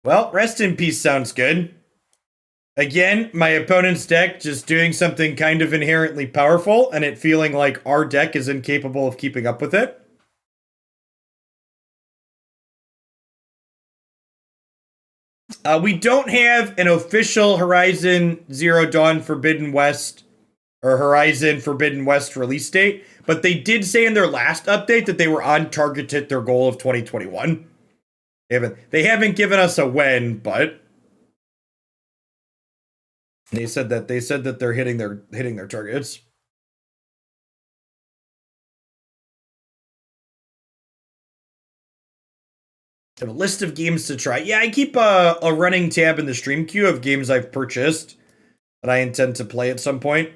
Well, rest in peace sounds good. Again, my opponent's deck just doing something kind of inherently powerful, and it feeling like our deck is incapable of keeping up with it. We don't have an official Horizon Zero Dawn Forbidden West or Horizon Forbidden West release date, but they did say in their last update that they were on target to hit their goal of 2021. They haven't given us a when, but they said that they're hitting their targets. I have a list of games to try. Yeah, I keep a running tab in the stream queue of games I've purchased that I intend to play at some point.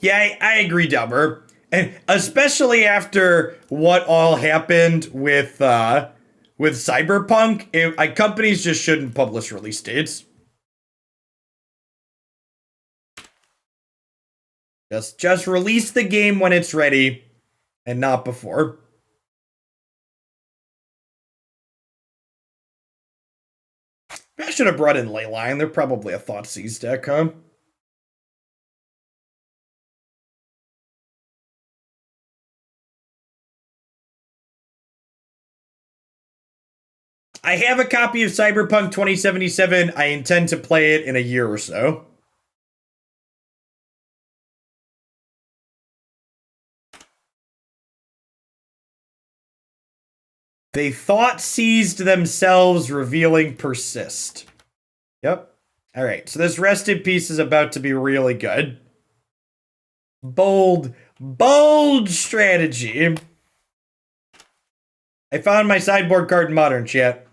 Yeah, I agree, Delmer. And especially after what all happened with Cyberpunk, companies just shouldn't publish release dates. Just release the game when it's ready, and not before. I should have brought in Leyline. They're probably a Thoughtseize deck, huh? I have a copy of Cyberpunk 2077. I intend to play it in a year or so. They Thoughtseized themselves, revealing Persist. Yep. All right, so this Rest in Peace is about to be really good. Bold strategy. I found my sideboard card in Modern, chat.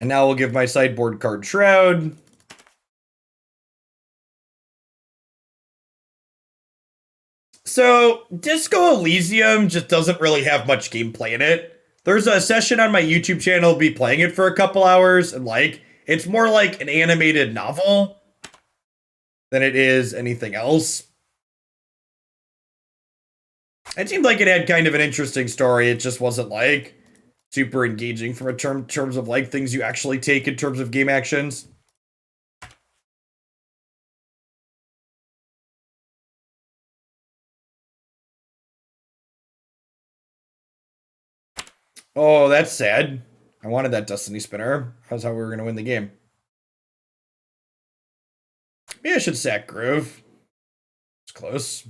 And now we'll give my sideboard card Shroud. So, Disco Elysium just doesn't really have much gameplay in it. There's a session on my YouTube channel, I'll be playing it for a couple hours, and it's more like an animated novel than it is anything else. It seemed like it had kind of an interesting story, it just wasn't super engaging from a terms of like things you actually take in terms of game actions. Oh, that's sad. I wanted that Destiny Spinner. That's how we were going to win the game. Maybe I should sack Groove. It's close.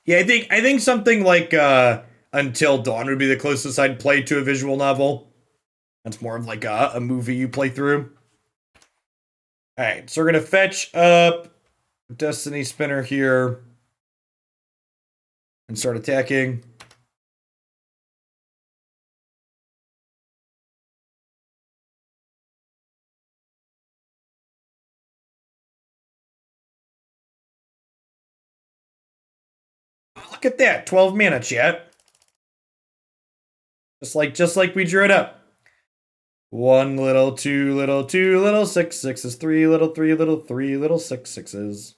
Yeah, I think something like Until Dawn would be the closest I'd play to a visual novel. That's more of like a movie you play through. All right, so we're gonna fetch up Destiny Spinner here and start attacking. Look at that, 12 mana, chat. Just like we drew it up. 1 little, 2 little, 2 little, 6 sixes, 3 little, 3 little, 3 little, 6 sixes.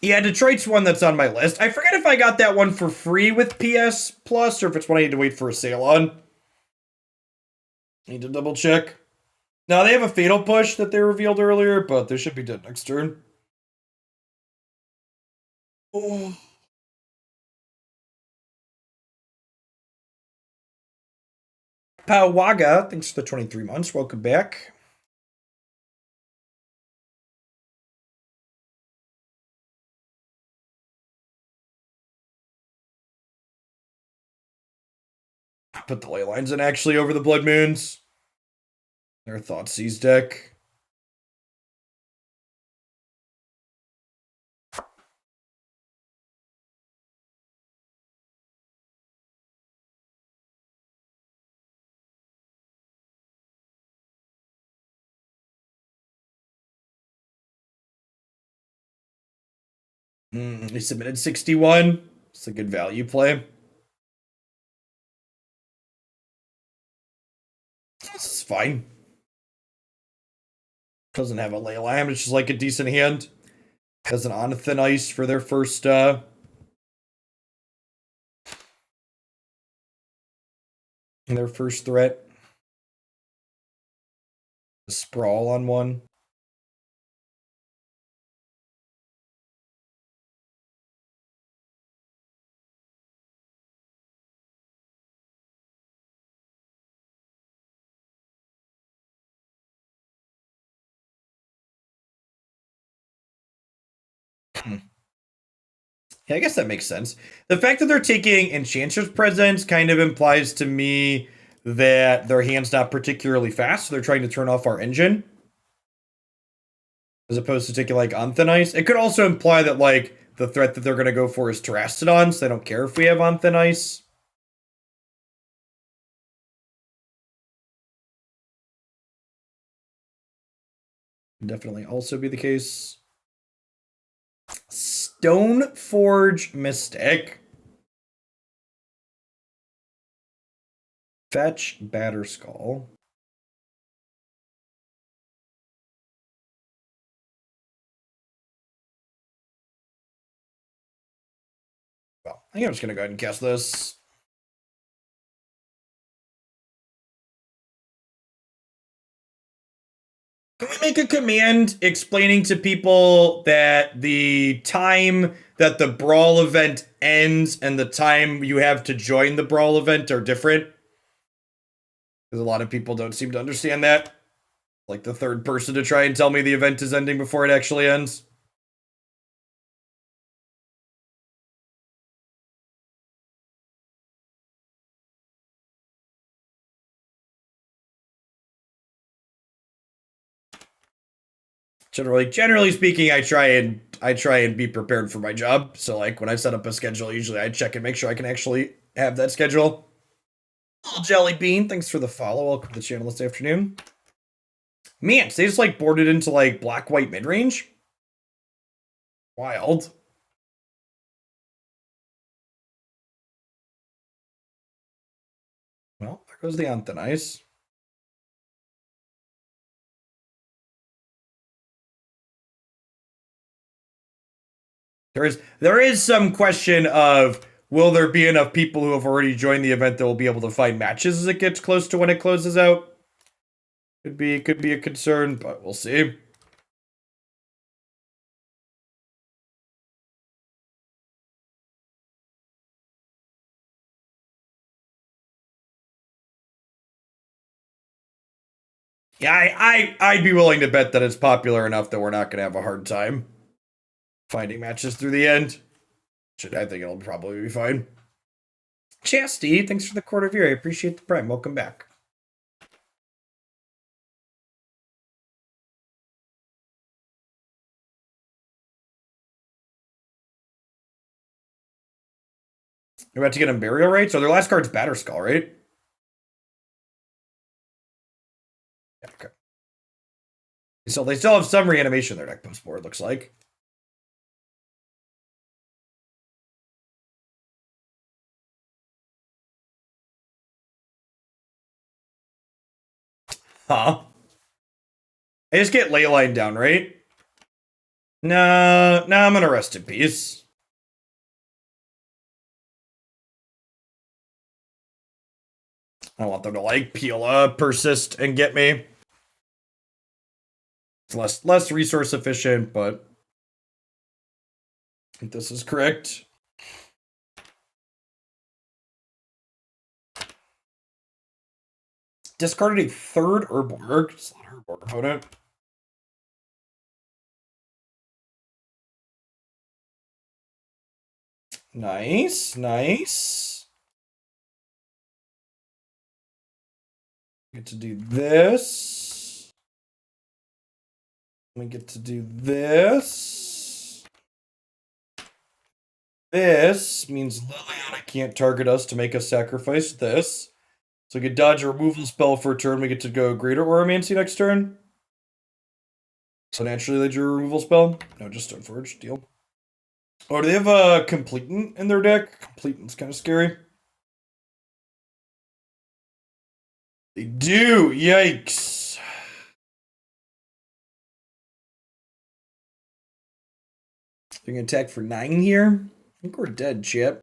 Yeah, Detroit's one that's on my list. I forget if I got that one for free with PS Plus or if it's one I need to wait for a sale on. Need to double check. Now, they have a Fatal Push that they revealed earlier, but they should be dead next turn. Oh. Pawaga, thanks for the 23 months. Welcome back. Put the Leylines in actually over the Blood Moons. Their Thoughtseize deck. He submitted 61. It's a good value play. This is fine. Doesn't have a Leyline, it's just like a decent hand. Has an On Thin Ice for their first their first threat. A Sprawl on one. Yeah, I guess that makes sense. The fact that they're taking Enchantress Presence kind of implies to me that their hand's not particularly fast, so they're trying to turn off our engine. As opposed to taking, like, On Thin Ice. It could also imply that, like, the threat that they're going to go for is Terastodon, so they don't care if we have On Thin Ice. Definitely also be the case. Stoneforge Mystic. Fetch Batterskull. Well, I think I'm just going to go ahead and cast this. Can we make a command explaining to people that the time that the Brawl event ends and the time you have to join the Brawl event are different? Because a lot of people don't seem to understand that. Like the third person to try and tell me the event is ending before it actually ends. Generally speaking, I try and be prepared for my job. So like when I set up a schedule, usually I check and make sure I can actually have that schedule. Little Jelly Bean, thanks for the follow. Welcome to the channel this afternoon. Man, so they just like boarded into like black white mid range. Wild. Well, there goes the Anthonice. There is some question of will there be enough people who have already joined the event that will be able to find matches as it gets close to when it closes out. Could be a concern, but we'll see. Yeah, I'd be willing to bet that it's popular enough that we're not going to have a hard time finding matches through the end. I think it'll probably be fine. Chastity, thanks for the quarter view. I appreciate the prime. Welcome back. You're about to get them burial rates? So their last card's Batterskull, right? Yeah, okay. So they still have some reanimation in their deck post board, looks like. Huh? I just get Leyline down, right? No, I'm gonna rest in peace. I want them to like peel, persist, and get me. It's less resource efficient, but I think this is correct. Discarded a third Urborg. It's not Urborg opponent. Nice. Get to do this. We get to do this. This means Liliana can't target us to make us sacrifice this. So we get dodge a removal spell for a turn. We get to go Greater Auramancy next turn. So naturally they drew a removal spell. No, just Stoneforge. Deal. Oh, do they have a Completant in their deck? Completant's kind of scary. They do. Yikes. They're going to attack for 9 here. I think we're dead, Chip.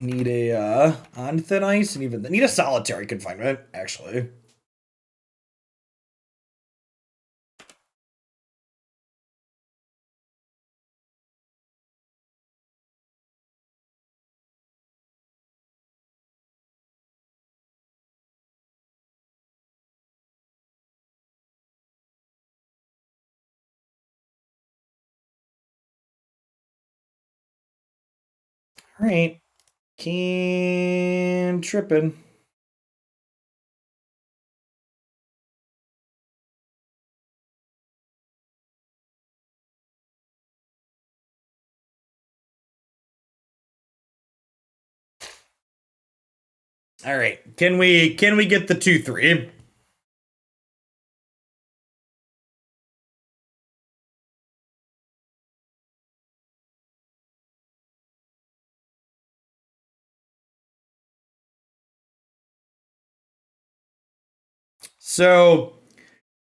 Need a on thin ice and even need a solitary confinement, actually. All right. Can tripping. All right. Can we get the 2/3? So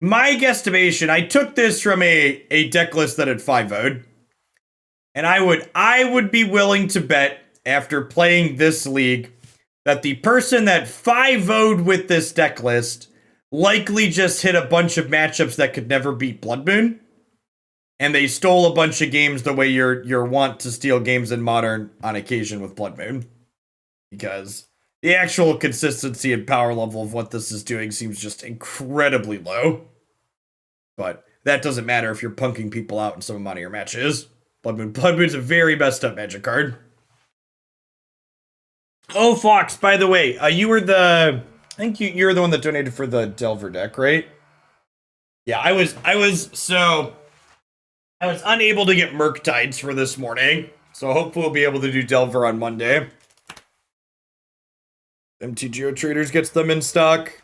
my guesstimation, I took this from a deck list that had 5-0'd. And I would be willing to bet after playing this league that the person that 5-0'd with this deck list likely just hit a bunch of matchups that could never beat Blood Moon. And they stole a bunch of games the way you're wont to steal games in Modern on occasion with Blood Moon. Because the actual consistency and power level of what this is doing seems just incredibly low. But that doesn't matter if you're punking people out in some amount of your matches. Blood Moon's a very messed up Magic card. Oh, Fox, by the way, you were I think you're the one that donated for the Delver deck, right? Yeah, I was unable to get Murktides for this morning, so hopefully we'll be able to do Delver on Monday. MTGO Traders gets them in stock.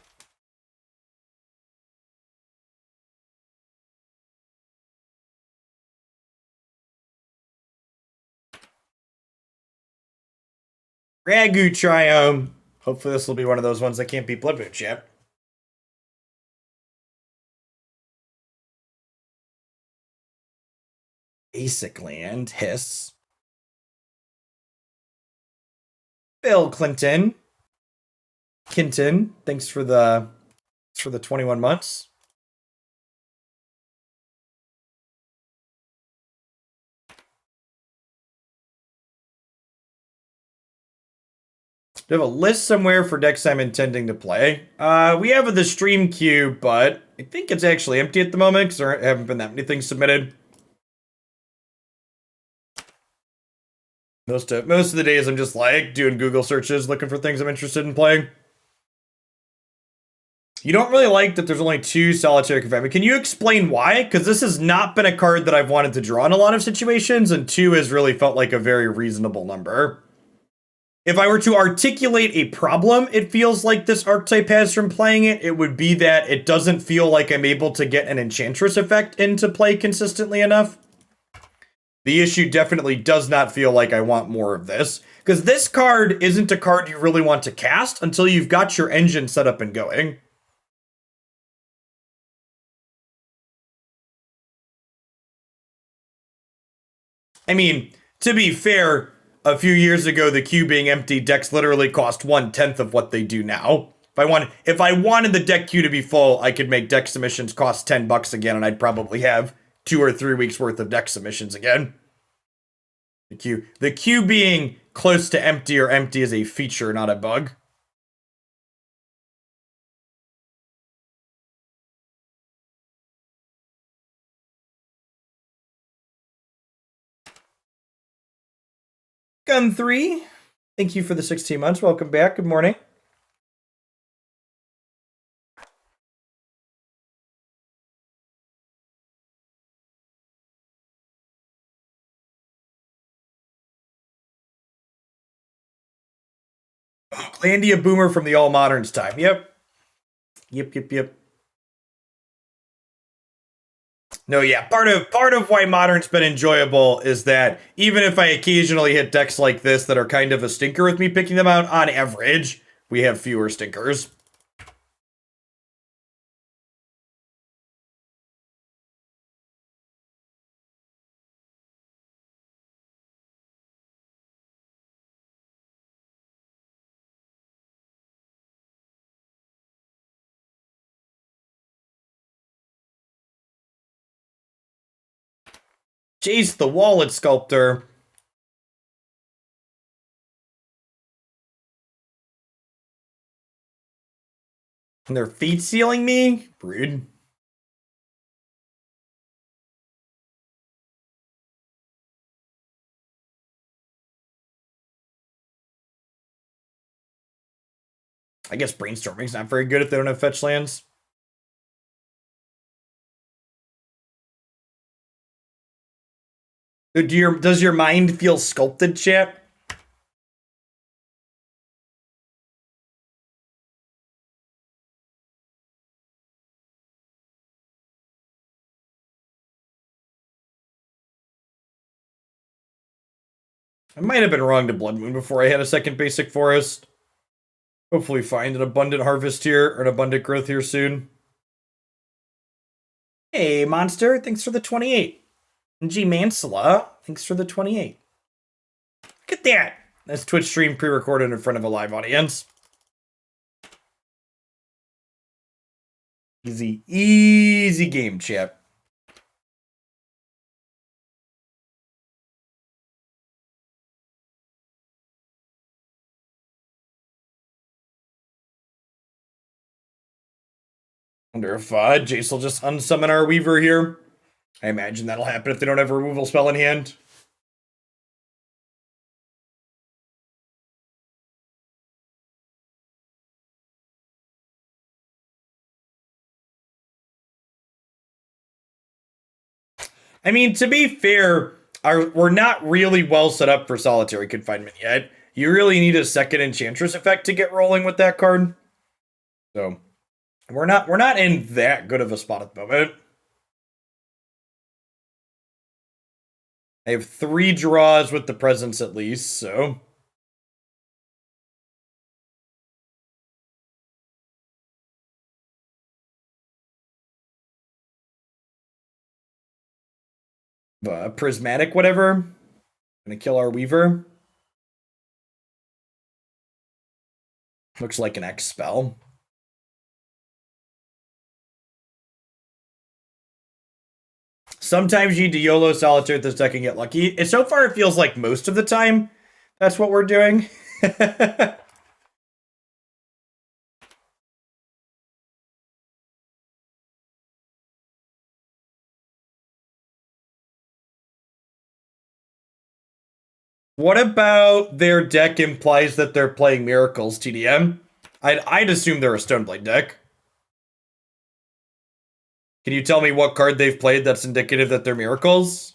Ragu Triome. Hopefully this will be one of those ones that can't beat Blood Moon yet. Basic land. Hiss. Bill Clinton. Kinton. Thanks for the 21 months. We have a list somewhere for decks I'm intending to play. We have the stream queue, but I think it's actually empty at the moment because there haven't been that many things submitted. Most of the days I'm just like doing Google searches looking for things I'm interested in playing. You don't really like that there's only 2 Solitary Confinement. Can you explain why? Because this has not been a card that I've wanted to draw in a lot of situations, and 2 has really felt like a very reasonable number. If I were to articulate a problem it feels like this archetype has from playing it, it would be that it doesn't feel like I'm able to get an Enchantress effect into play consistently enough. The issue definitely does not feel like I want more of this, because this card isn't a card you really want to cast until you've got your engine set up and going. I mean, to be fair, a few years ago, the queue being empty, decks literally cost 1/10 of what they do now. If I wanted the deck queue to be full, I could make deck submissions cost $10 again, and I'd probably have 2 or 3 weeks worth of deck submissions again. The queue being close to empty or empty is a feature, not a bug. Gun 3, thank you for the 16 months. Welcome back. Good morning. Landia Boomer from the All Moderns time. Yep. No, yeah. Part of why Modern's been enjoyable is that even if I occasionally hit decks like this that are kind of a stinker with me picking them out, on average, we have fewer stinkers. Jace the Wallet Sculptor. And they're feet sealing me? Rude. I guess Brainstorming's not very good if they don't have fetch lands. Does your mind feel sculpted, chat? I might have been wrong to Blood Moon before I had a second basic forest. Hopefully find an abundant harvest here, or an abundant growth here soon. Hey, Monster, thanks for the 28. G Mansala, thanks for the 28. Look at that. That's Twitch stream pre-recorded in front of a live audience. Easy game, chat. Wonder if Jace will just unsummon our Weaver here. I imagine that'll happen if they don't have a removal spell in hand. I mean, to be fair, we're not really well set up for Solitary Confinement yet. you really need a second Enchantress effect to get rolling with that card. So we're not in that good of a spot at the moment. I have 3 draws with the presence at least, so. Prismatic whatever. Gonna kill our Weaver. Looks like an X spell. Sometimes you need to YOLO Solitaire this deck and get lucky. And so far, it feels like most of the time, that's what we're doing. What about their deck implies that they're playing Miracles, TDM? I'd assume they're a Stoneblade deck. Can you tell me what card they've played that's indicative that they're Miracles?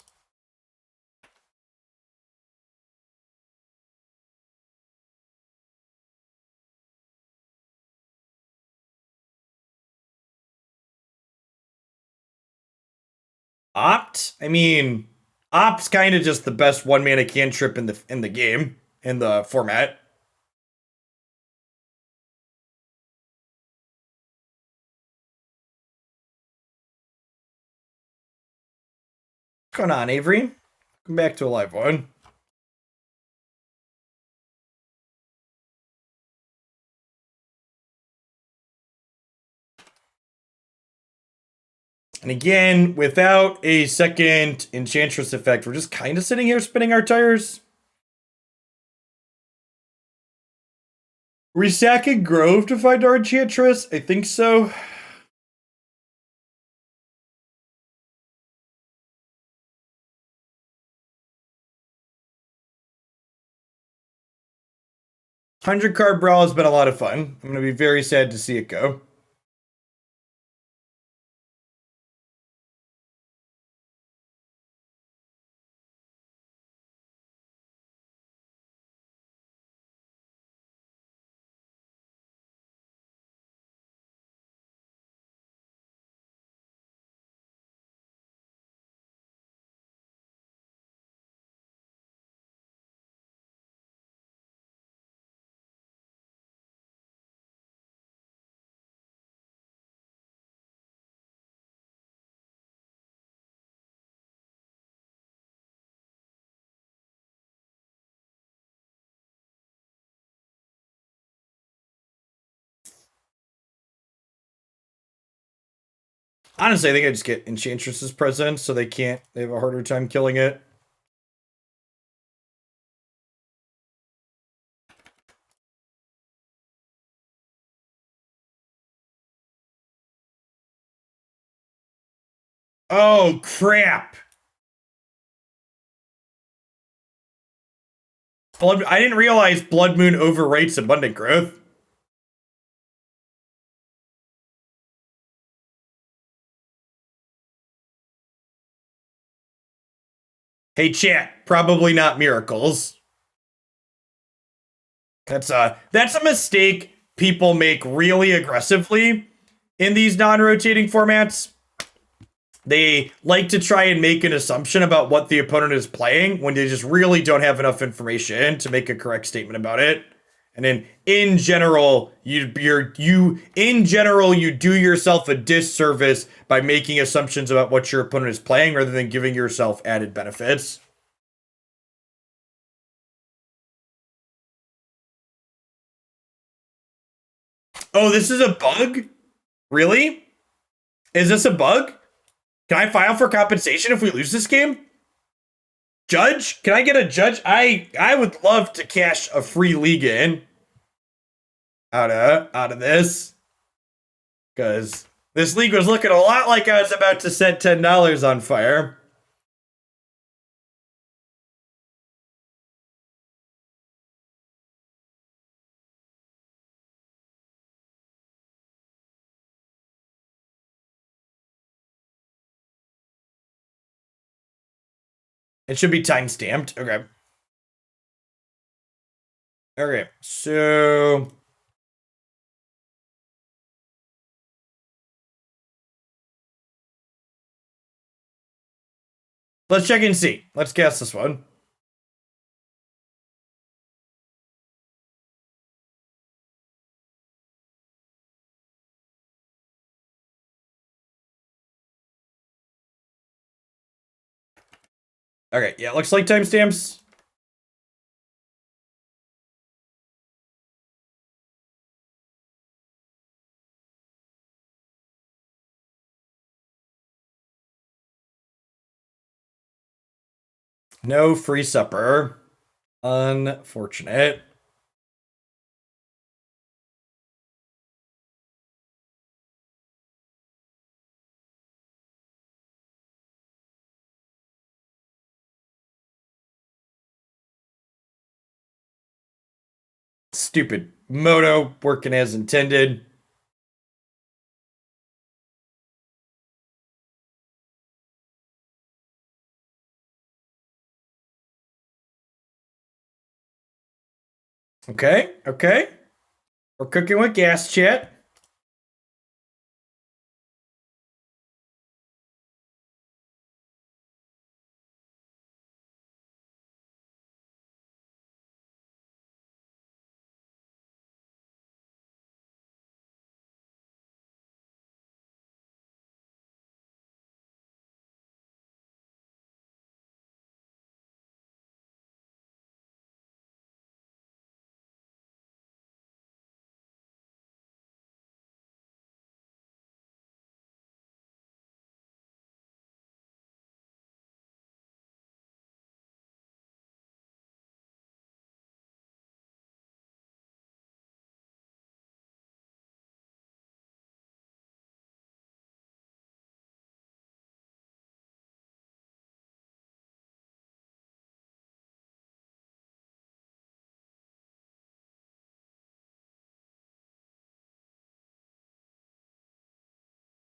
Opt? I mean, Opt's kind of just the best one mana cantrip in the game, in the format. What's going on, Avery? Come back to a live one. And again, without a second Enchantress effect, we're just kind of sitting here spinning our tires. Are we sacking Grove to find our Enchantress? I think so. $100 Brawl has been a lot of fun. I'm going to be very sad to see it go. Honestly, I think I just get Enchantress's presence so they have a harder time killing it. Oh, crap. I didn't realize Blood Moon overrates Abundant Growth. Hey, chat, probably not Miracles. That's a mistake people make really aggressively in these non-rotating formats. They like to try and make an assumption about what the opponent is playing when they just really don't have enough information to make a correct statement about it. And then in general, you do yourself a disservice by making assumptions about what your opponent is playing rather than giving yourself added benefits. Oh, this is a bug? Really? Is this a bug? Can I file for compensation if we lose this game? Judge? Can I get a judge? I would love to cash a free league in out of this. Because this league was looking a lot like I was about to set $10 on fire. It should be time stamped. Okay. Okay, so let's check and see. Let's cast this one. Okay, yeah, looks like timestamps. No free supper. Unfortunate. Stupid Moto working as intended. Okay, okay. We're cooking with gas, chat.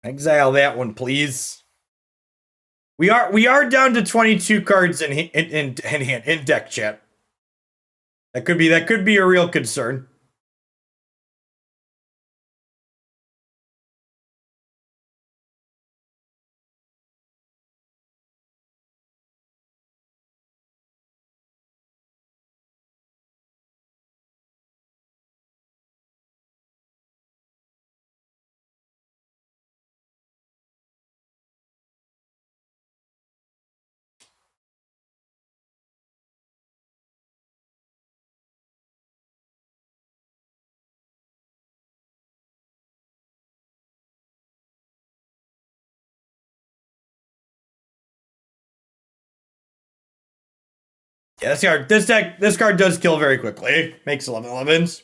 Exile that one, please. We are down to 22 cards in hand in deck, chat. That could be a real concern. Yeah, this card does kill very quickly. Makes 11/11s.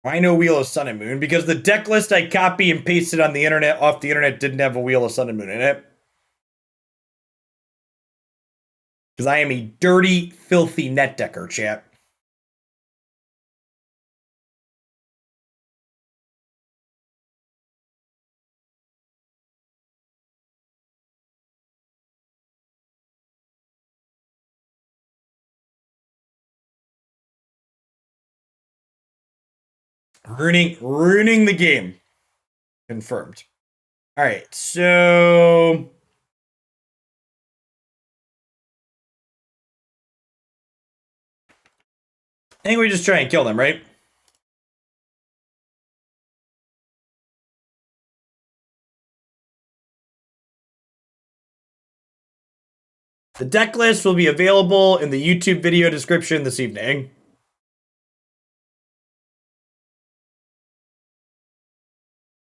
Why no Wheel of Sun and Moon? Because the deck list I copy and pasted on the internet off the internet didn't have a Wheel of Sun and Moon in it. Because I am a dirty, filthy net decker, chat. Ruining the game. Confirmed. All right, so I think we just try and kill them, right? The deck list will be available in the YouTube video description this evening.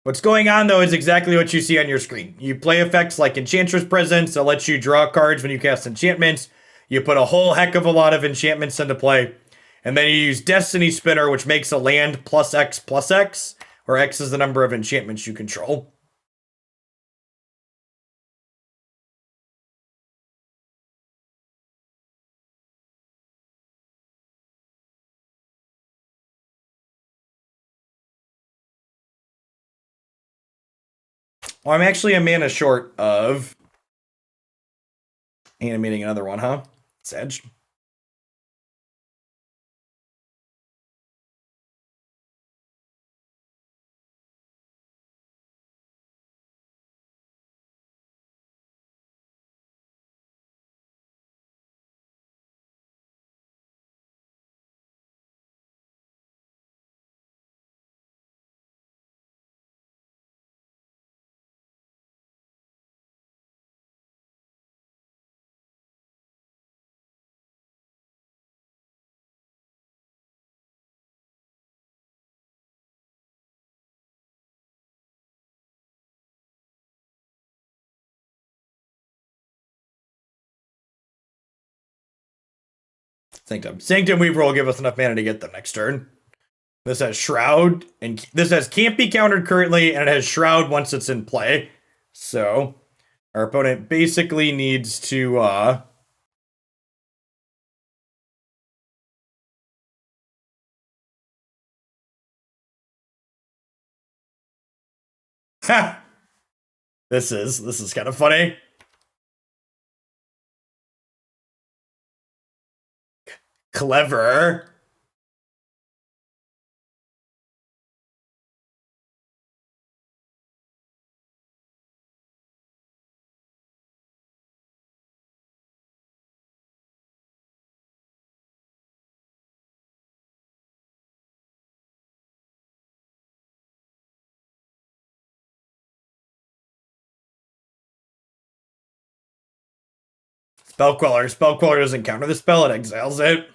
What's going on, though, is exactly what you see on your screen. You play effects like Enchantress Presence that lets you draw cards when you cast enchantments. You put a whole heck of a lot of enchantments into play. And then you use Destiny Spinner, which makes a land +X+X, where X is the number of enchantments you control. Well, I'm actually a mana short of animating another one, huh? Sedge. Sanctum Weaver will give us enough mana to get them next turn. This has Shroud, and this has can't be countered currently, and it has Shroud once it's in play. So our opponent basically needs to this is kind of funny. Clever. Spellqueller. Spellqueller doesn't counter the spell, it exiles it.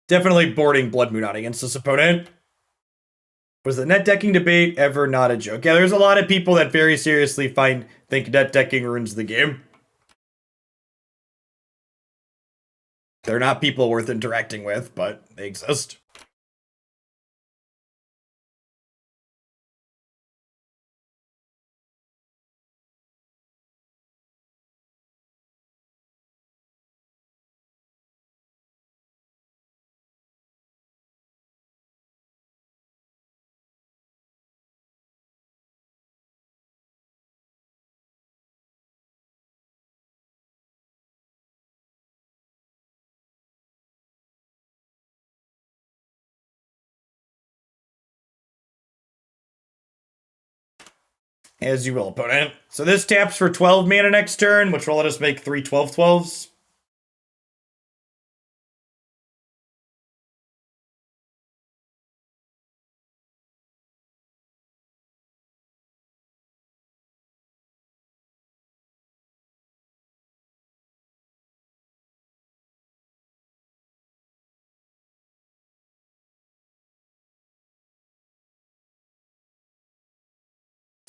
Definitely boarding Blood Moon out against this opponent. Was the net decking debate ever not a joke? Yeah, there's a lot of people that very seriously think net decking ruins the game. They're not people worth interacting with, but they exist. As you will, opponent. So this taps for 12 mana next turn, which will let us make 3 12/12s.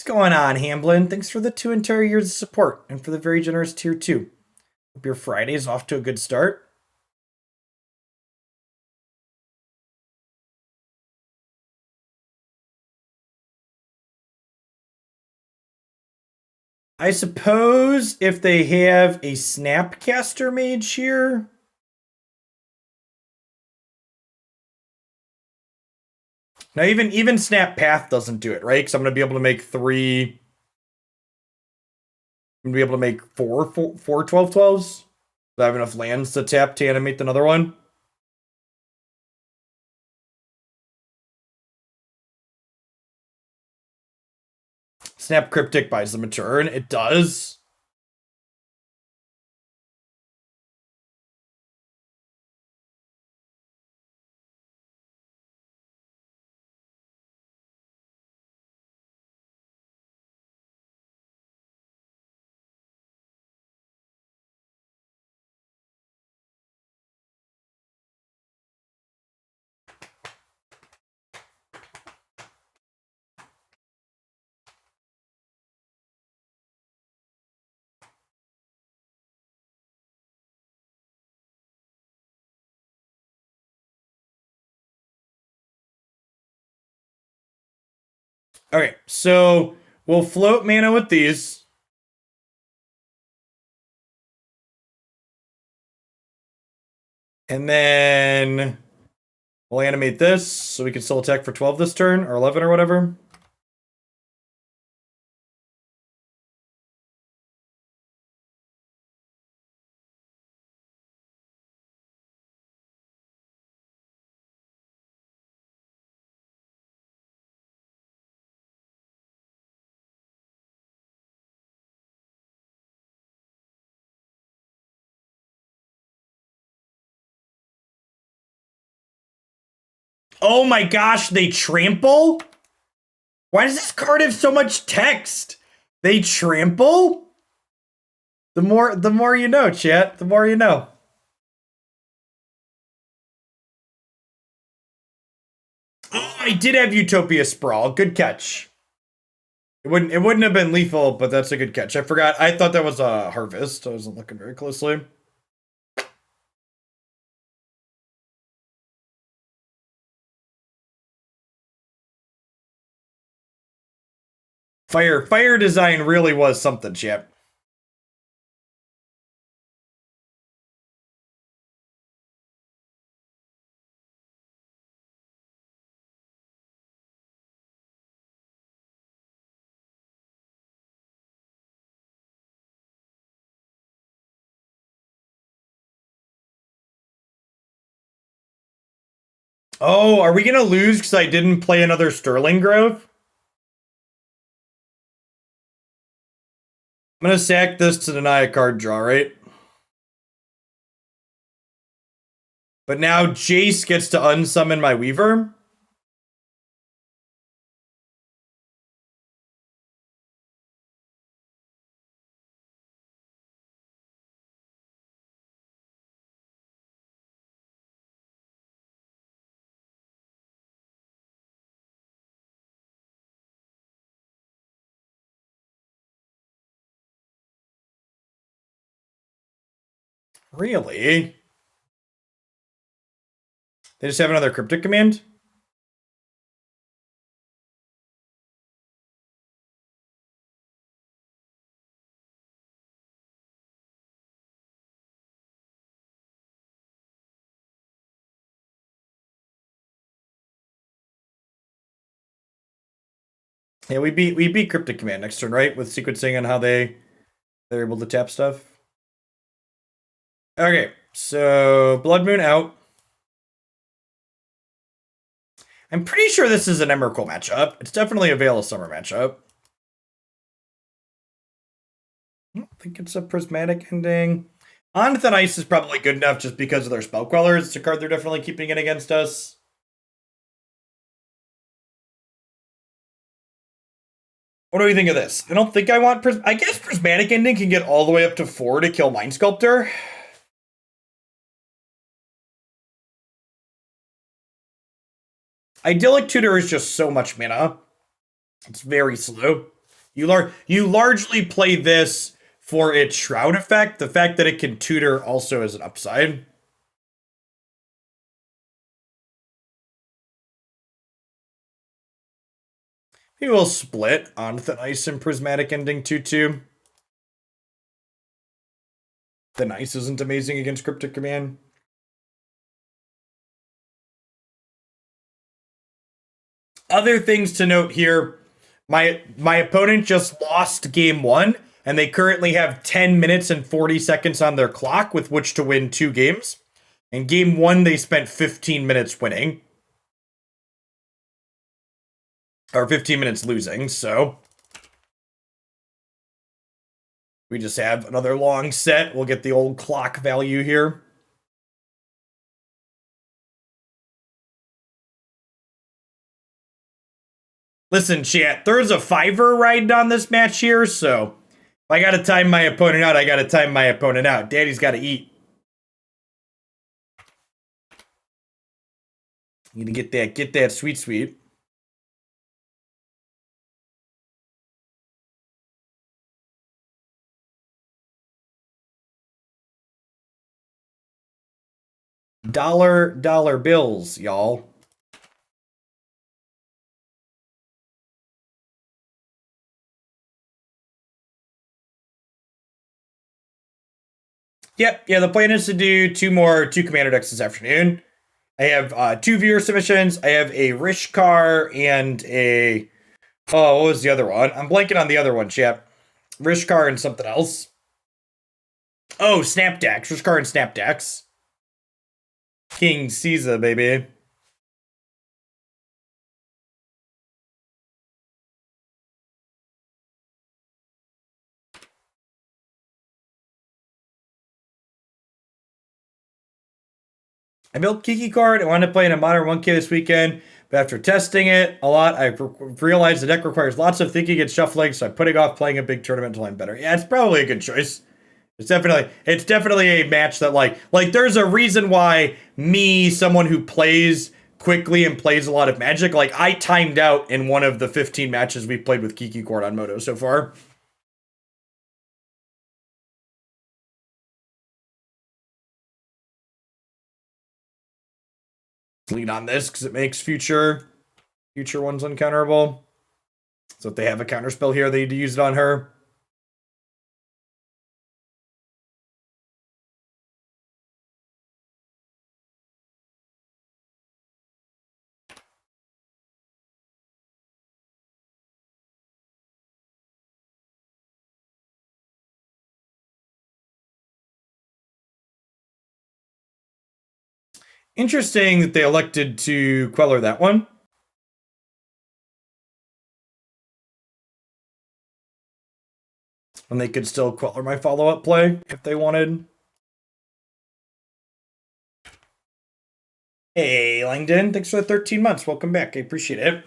What's going on, Hamblin? Thanks for the 2 entire years of support and for the very generous tier 2. Hope your Friday is off to a good start. I suppose if they have a Snapcaster Mage here. Now even Snap Path doesn't do it, right? Because I'm gonna be able to make 3. I'm gonna be able to make 4 12/12s. Do I have enough lands to tap to animate another one? Snap Cryptic buys them a turn. It does. Okay, so we'll float mana with these. And then we'll animate this so we can still attack for 12 this turn, or 11 or whatever. Oh my gosh, they trample? Why does this card have so much text? They trample? The more you know, chat. The more you know. Oh, I did have Utopia Sprawl. Good catch. It wouldn't have been lethal, but that's a good catch. I forgot. I thought that was a harvest. I wasn't looking very closely. Fire design really was something, chap. Oh, are we gonna lose because I didn't play another Sterling Grove? I'm gonna sack this to deny a card draw, right? But now Jace gets to unsummon my Weaver. Really? They just have another cryptic command? Yeah, we beat cryptic command next turn, right? With sequencing and how they're able to tap stuff. Okay, so Blood Moon out. I'm pretty sure this is an Emrakul matchup. It's definitely a Veil of Summer matchup. I don't think it's a Prismatic Ending. On Thin Ice is probably good enough just because of their Spell Quellers. It's a card they're definitely keeping it against us. What do we think of this? I don't think I want... I guess Prismatic Ending can get all the way up to 4 to kill Mind Sculptor. Idyllic Tutor is just so much mana. It's very slow. You largely play this for its Shroud effect. The fact that it can tutor also is an upside. Maybe we'll split on Thin Ice and Prismatic Ending 2-2. Thin Ice isn't amazing against Cryptic Command. Other things to note here. My opponent just lost game 1, and they currently have 10 minutes and 40 seconds on their clock with which to win 2 games. In game 1, they spent 15 minutes winning. Or 15 minutes losing, so we just have another long set. We'll get the old clock value here. Listen, chat, there's a $5 riding on this match here, so if I gotta time my opponent out, I gotta time my opponent out. Daddy's gotta eat. You need to get that sweet. Dollar bills, y'all. Yep, yeah, the plan is to do two commander decks this afternoon. I have two viewer submissions. I have a Rishkar and a... Oh, what was the other one? I'm blanking on the other one, chap. Rishkar and something else. Oh, Snapdax. Rishkar and Snapdax. King Caesar, baby. I built Kiki card. I wanted to play in a Modern 1K this weekend, but after testing it a lot, I realized the deck requires lots of thinking and shuffling, so I'm putting off playing a big tournament until I'm better. Yeah, it's probably a good choice. It's definitely a match that like there's a reason why me, someone who plays quickly and plays a lot of Magic, like I timed out in one of the 15 matches we've played with Kiki Court on Moto so far. Lean on this because it makes future ones uncounterable. So if they have a counterspell here, they need to use it on her. Interesting that they elected to Queller that one. And they could still Queller my follow-up play if they wanted. Hey, Langdon, thanks for the 13 months. Welcome back. I appreciate it.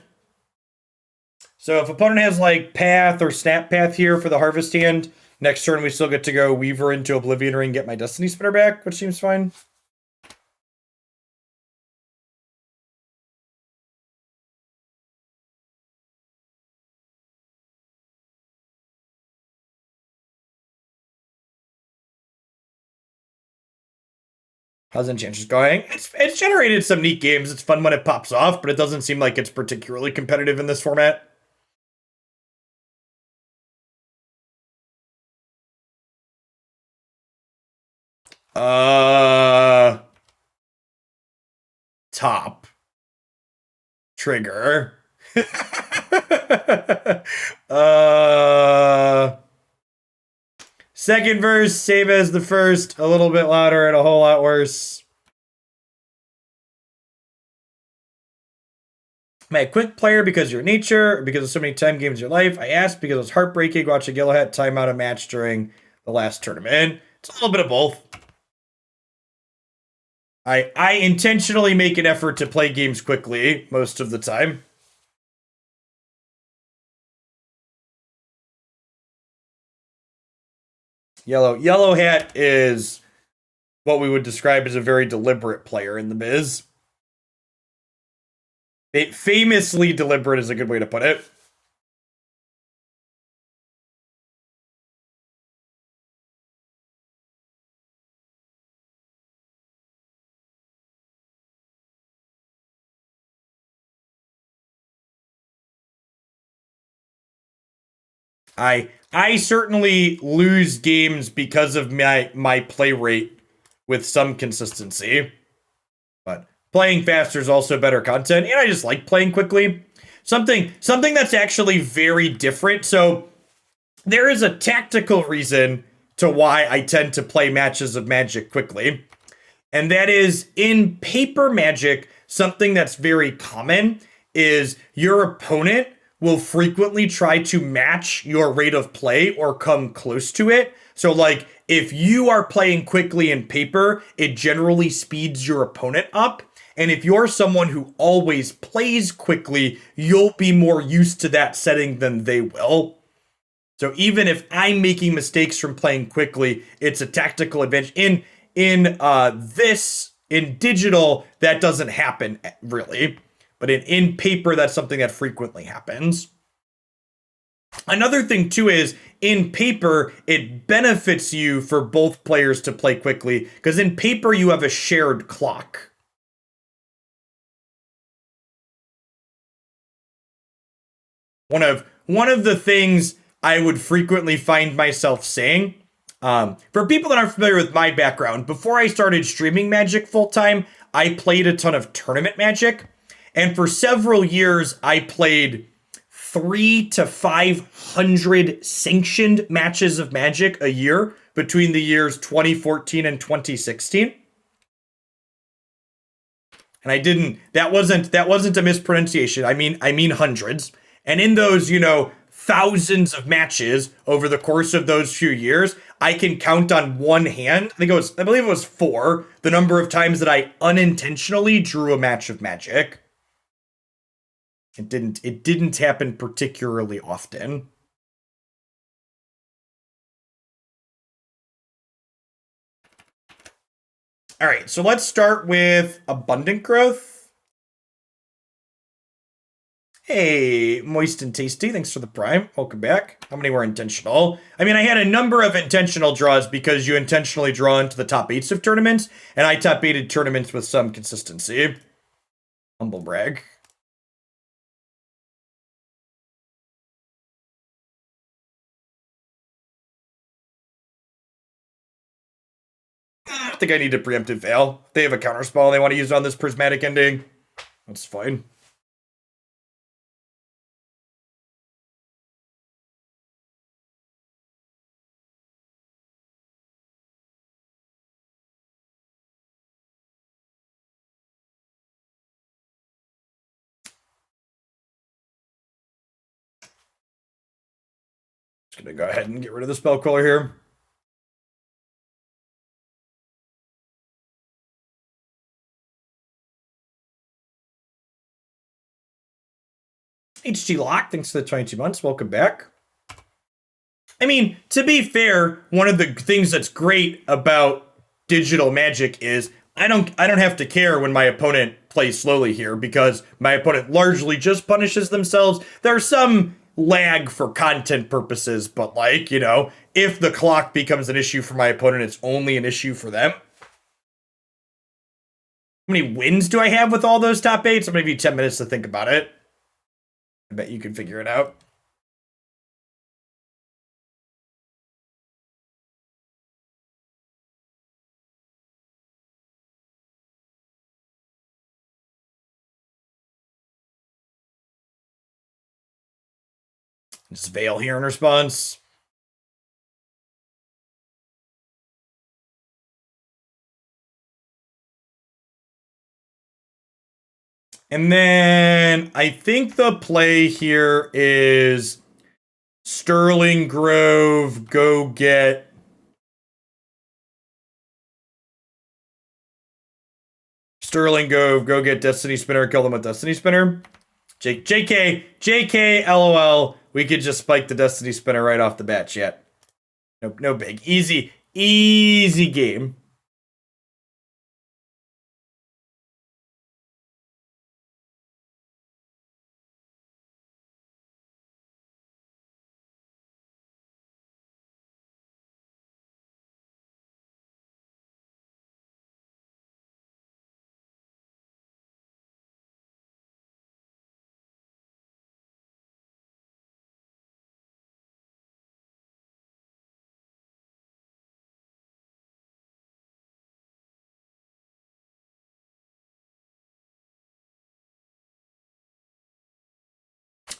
So if opponent has like Path or Snap Path here for the Harvest hand, next turn we still get to go Weaver into Oblivion Ring, get my Destiny Spinner back, which seems fine. How's Enchantress going? It's generated some neat games. It's fun when it pops off, but it doesn't seem like it's particularly competitive in this format. Top. Trigger. Second verse, same as the first, a little bit louder and a whole lot worse. Am I a quick player because of your nature, or because of so many time games in your life? I asked because it was heartbreaking watching Gillihat time out a match during the last tournament. It's a little bit of both. I intentionally make an effort to play games quickly most of the time. Yellow Hat is what we would describe as a very deliberate player in the biz. Famously deliberate is a good way to put it. I certainly lose games because of my play rate with some consistency. But playing faster is also better content, and I just like playing quickly. Something that's actually very different. So there is a tactical reason to why I tend to play matches of Magic quickly. And that is in paper Magic, something that's very common is your opponent will frequently try to match your rate of play or come close to it. So like if you are playing quickly in paper, it generally speeds your opponent up. And if you're someone who always plays quickly, you'll be more used to that setting than they will. So even if I'm making mistakes from playing quickly, it's a tactical advantage. In digital, that doesn't happen really. But in paper, that's something that frequently happens. Another thing too is in paper, it benefits you for both players to play quickly because in paper you have a shared clock. One of the things I would frequently find myself saying For people that aren't familiar with my background, before I started streaming Magic full-time, I played a ton of tournament Magic. And for several years, I played 300 to 500 sanctioned matches of Magic a year between the years 2014 and 2016. And that wasn't a mispronunciation. I mean hundreds. And in those, thousands of matches over the course of those few years, I can count on one hand, I believe it was 4, the number of times that I unintentionally drew a match of Magic. It didn't happen particularly often. All right, so let's start with Abundant Growth. Hey, Moist and Tasty, thanks for the Prime. Welcome back. How many were intentional? I mean, I had a number of intentional draws because you intentionally draw into the top 8s of tournaments, and I top 8'd tournaments with some consistency. Humble brag. I think I need a preemptive veil. If they have a counterspell and they want to use it on this Prismatic Ending, that's fine. Just gonna go ahead and get rid of the spell cooler here. HG Lock, thanks for the 22 months. Welcome back. I mean, to be fair, one of the things that's great about digital Magic is I don't have to care when my opponent plays slowly here because my opponent largely just punishes themselves. There's some lag for content purposes, but if the clock becomes an issue for my opponent, it's only an issue for them. How many wins do I have with all those top 8s? I'm gonna give you 10 minutes to think about it. I bet you can figure it out. Just Veil here in response. And then I think the play here is Sterling Grove, go get Destiny Spinner, kill them with Destiny Spinner. JK, LOL. We could just spike the Destiny Spinner right off the bat, chat. No big. Easy game.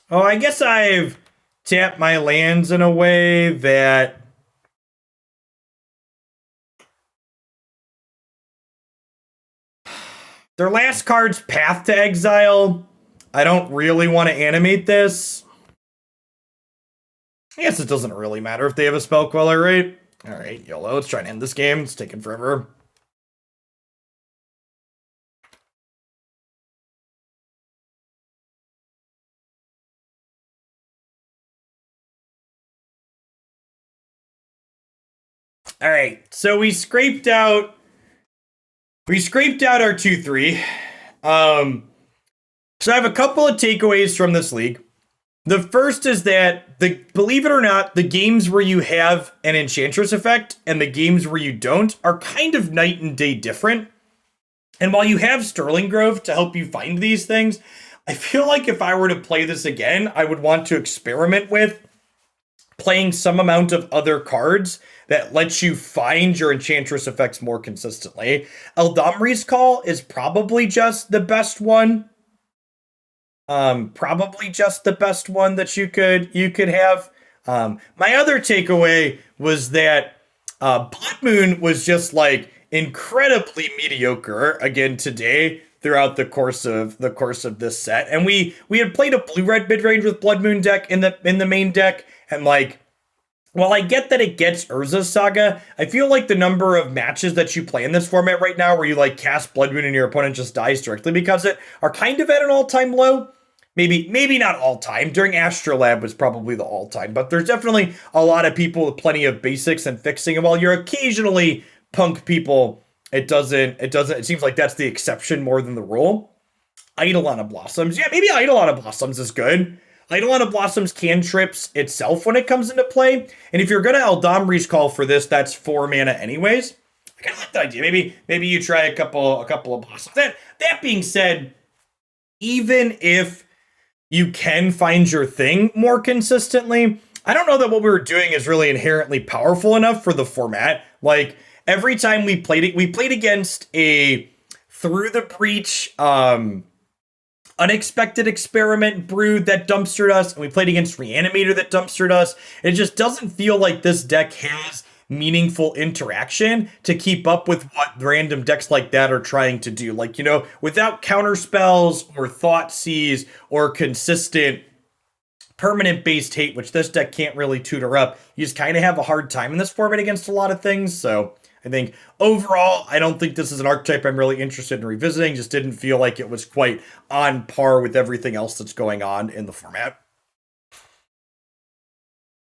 Oh, I guess I've tapped my lands in a way that their last card's Path to Exile. I don't really want to animate this. I guess it doesn't really matter if they have a spell queller, right? Alright, YOLO, let's try and end this game. It's taking forever. All right, so we scraped out our 2-3. So I have a couple of takeaways from this league. The first is that believe it or not, the games where you have an Enchantress effect and the games where you don't are kind of night and day different. And while you have Sterling Grove to help you find these things, I feel like if I were to play this again, I would want to experiment with playing some amount of other cards that lets you find your Enchantress effects more consistently. Eldamri's Call is probably just the best one. Probably just the best one that you could have. My other takeaway was that Blood Moon was just like incredibly mediocre again today throughout the course of this set. And we had played a blue-red mid-range with Blood Moon deck in the main deck, and like, while I get that it gets Urza's Saga, I feel like the number of matches that you play in this format right now where you like cast Blood Moon and your opponent just dies directly because it are kind of at an all-time low. Maybe not all-time. During Astrolab was probably the all-time, but there's definitely a lot of people with plenty of basics and fixing, and while you're occasionally punk people, it seems like that's the exception more than the rule. Eidolon of Blossoms. Yeah, maybe Eidolon of Blossoms is good. Eidolon of Blossoms cantrips itself when it comes into play. And if you're going to Eldamri's Call for this, that's 4 mana anyways. I kind of like that idea. Maybe you try a couple of Blossoms. That being said, even if you can find your thing more consistently, I don't know that what we were doing is really inherently powerful enough for the format. Like, every time we played it, we played against a Through the Breach, Unexpected Experiment Brood that dumpstered us, and we played against Reanimator that dumpstered us. It just doesn't feel like this deck has meaningful interaction to keep up with what random decks like that are trying to do. Like, without counter spells or Thoughtseize or consistent permanent-based hate, which this deck can't really tutor up, you just kind of have a hard time in this format against a lot of things. So I think overall, I don't think this is an archetype I'm really interested in revisiting. Just didn't feel like it was quite on par with everything else that's going on in the format.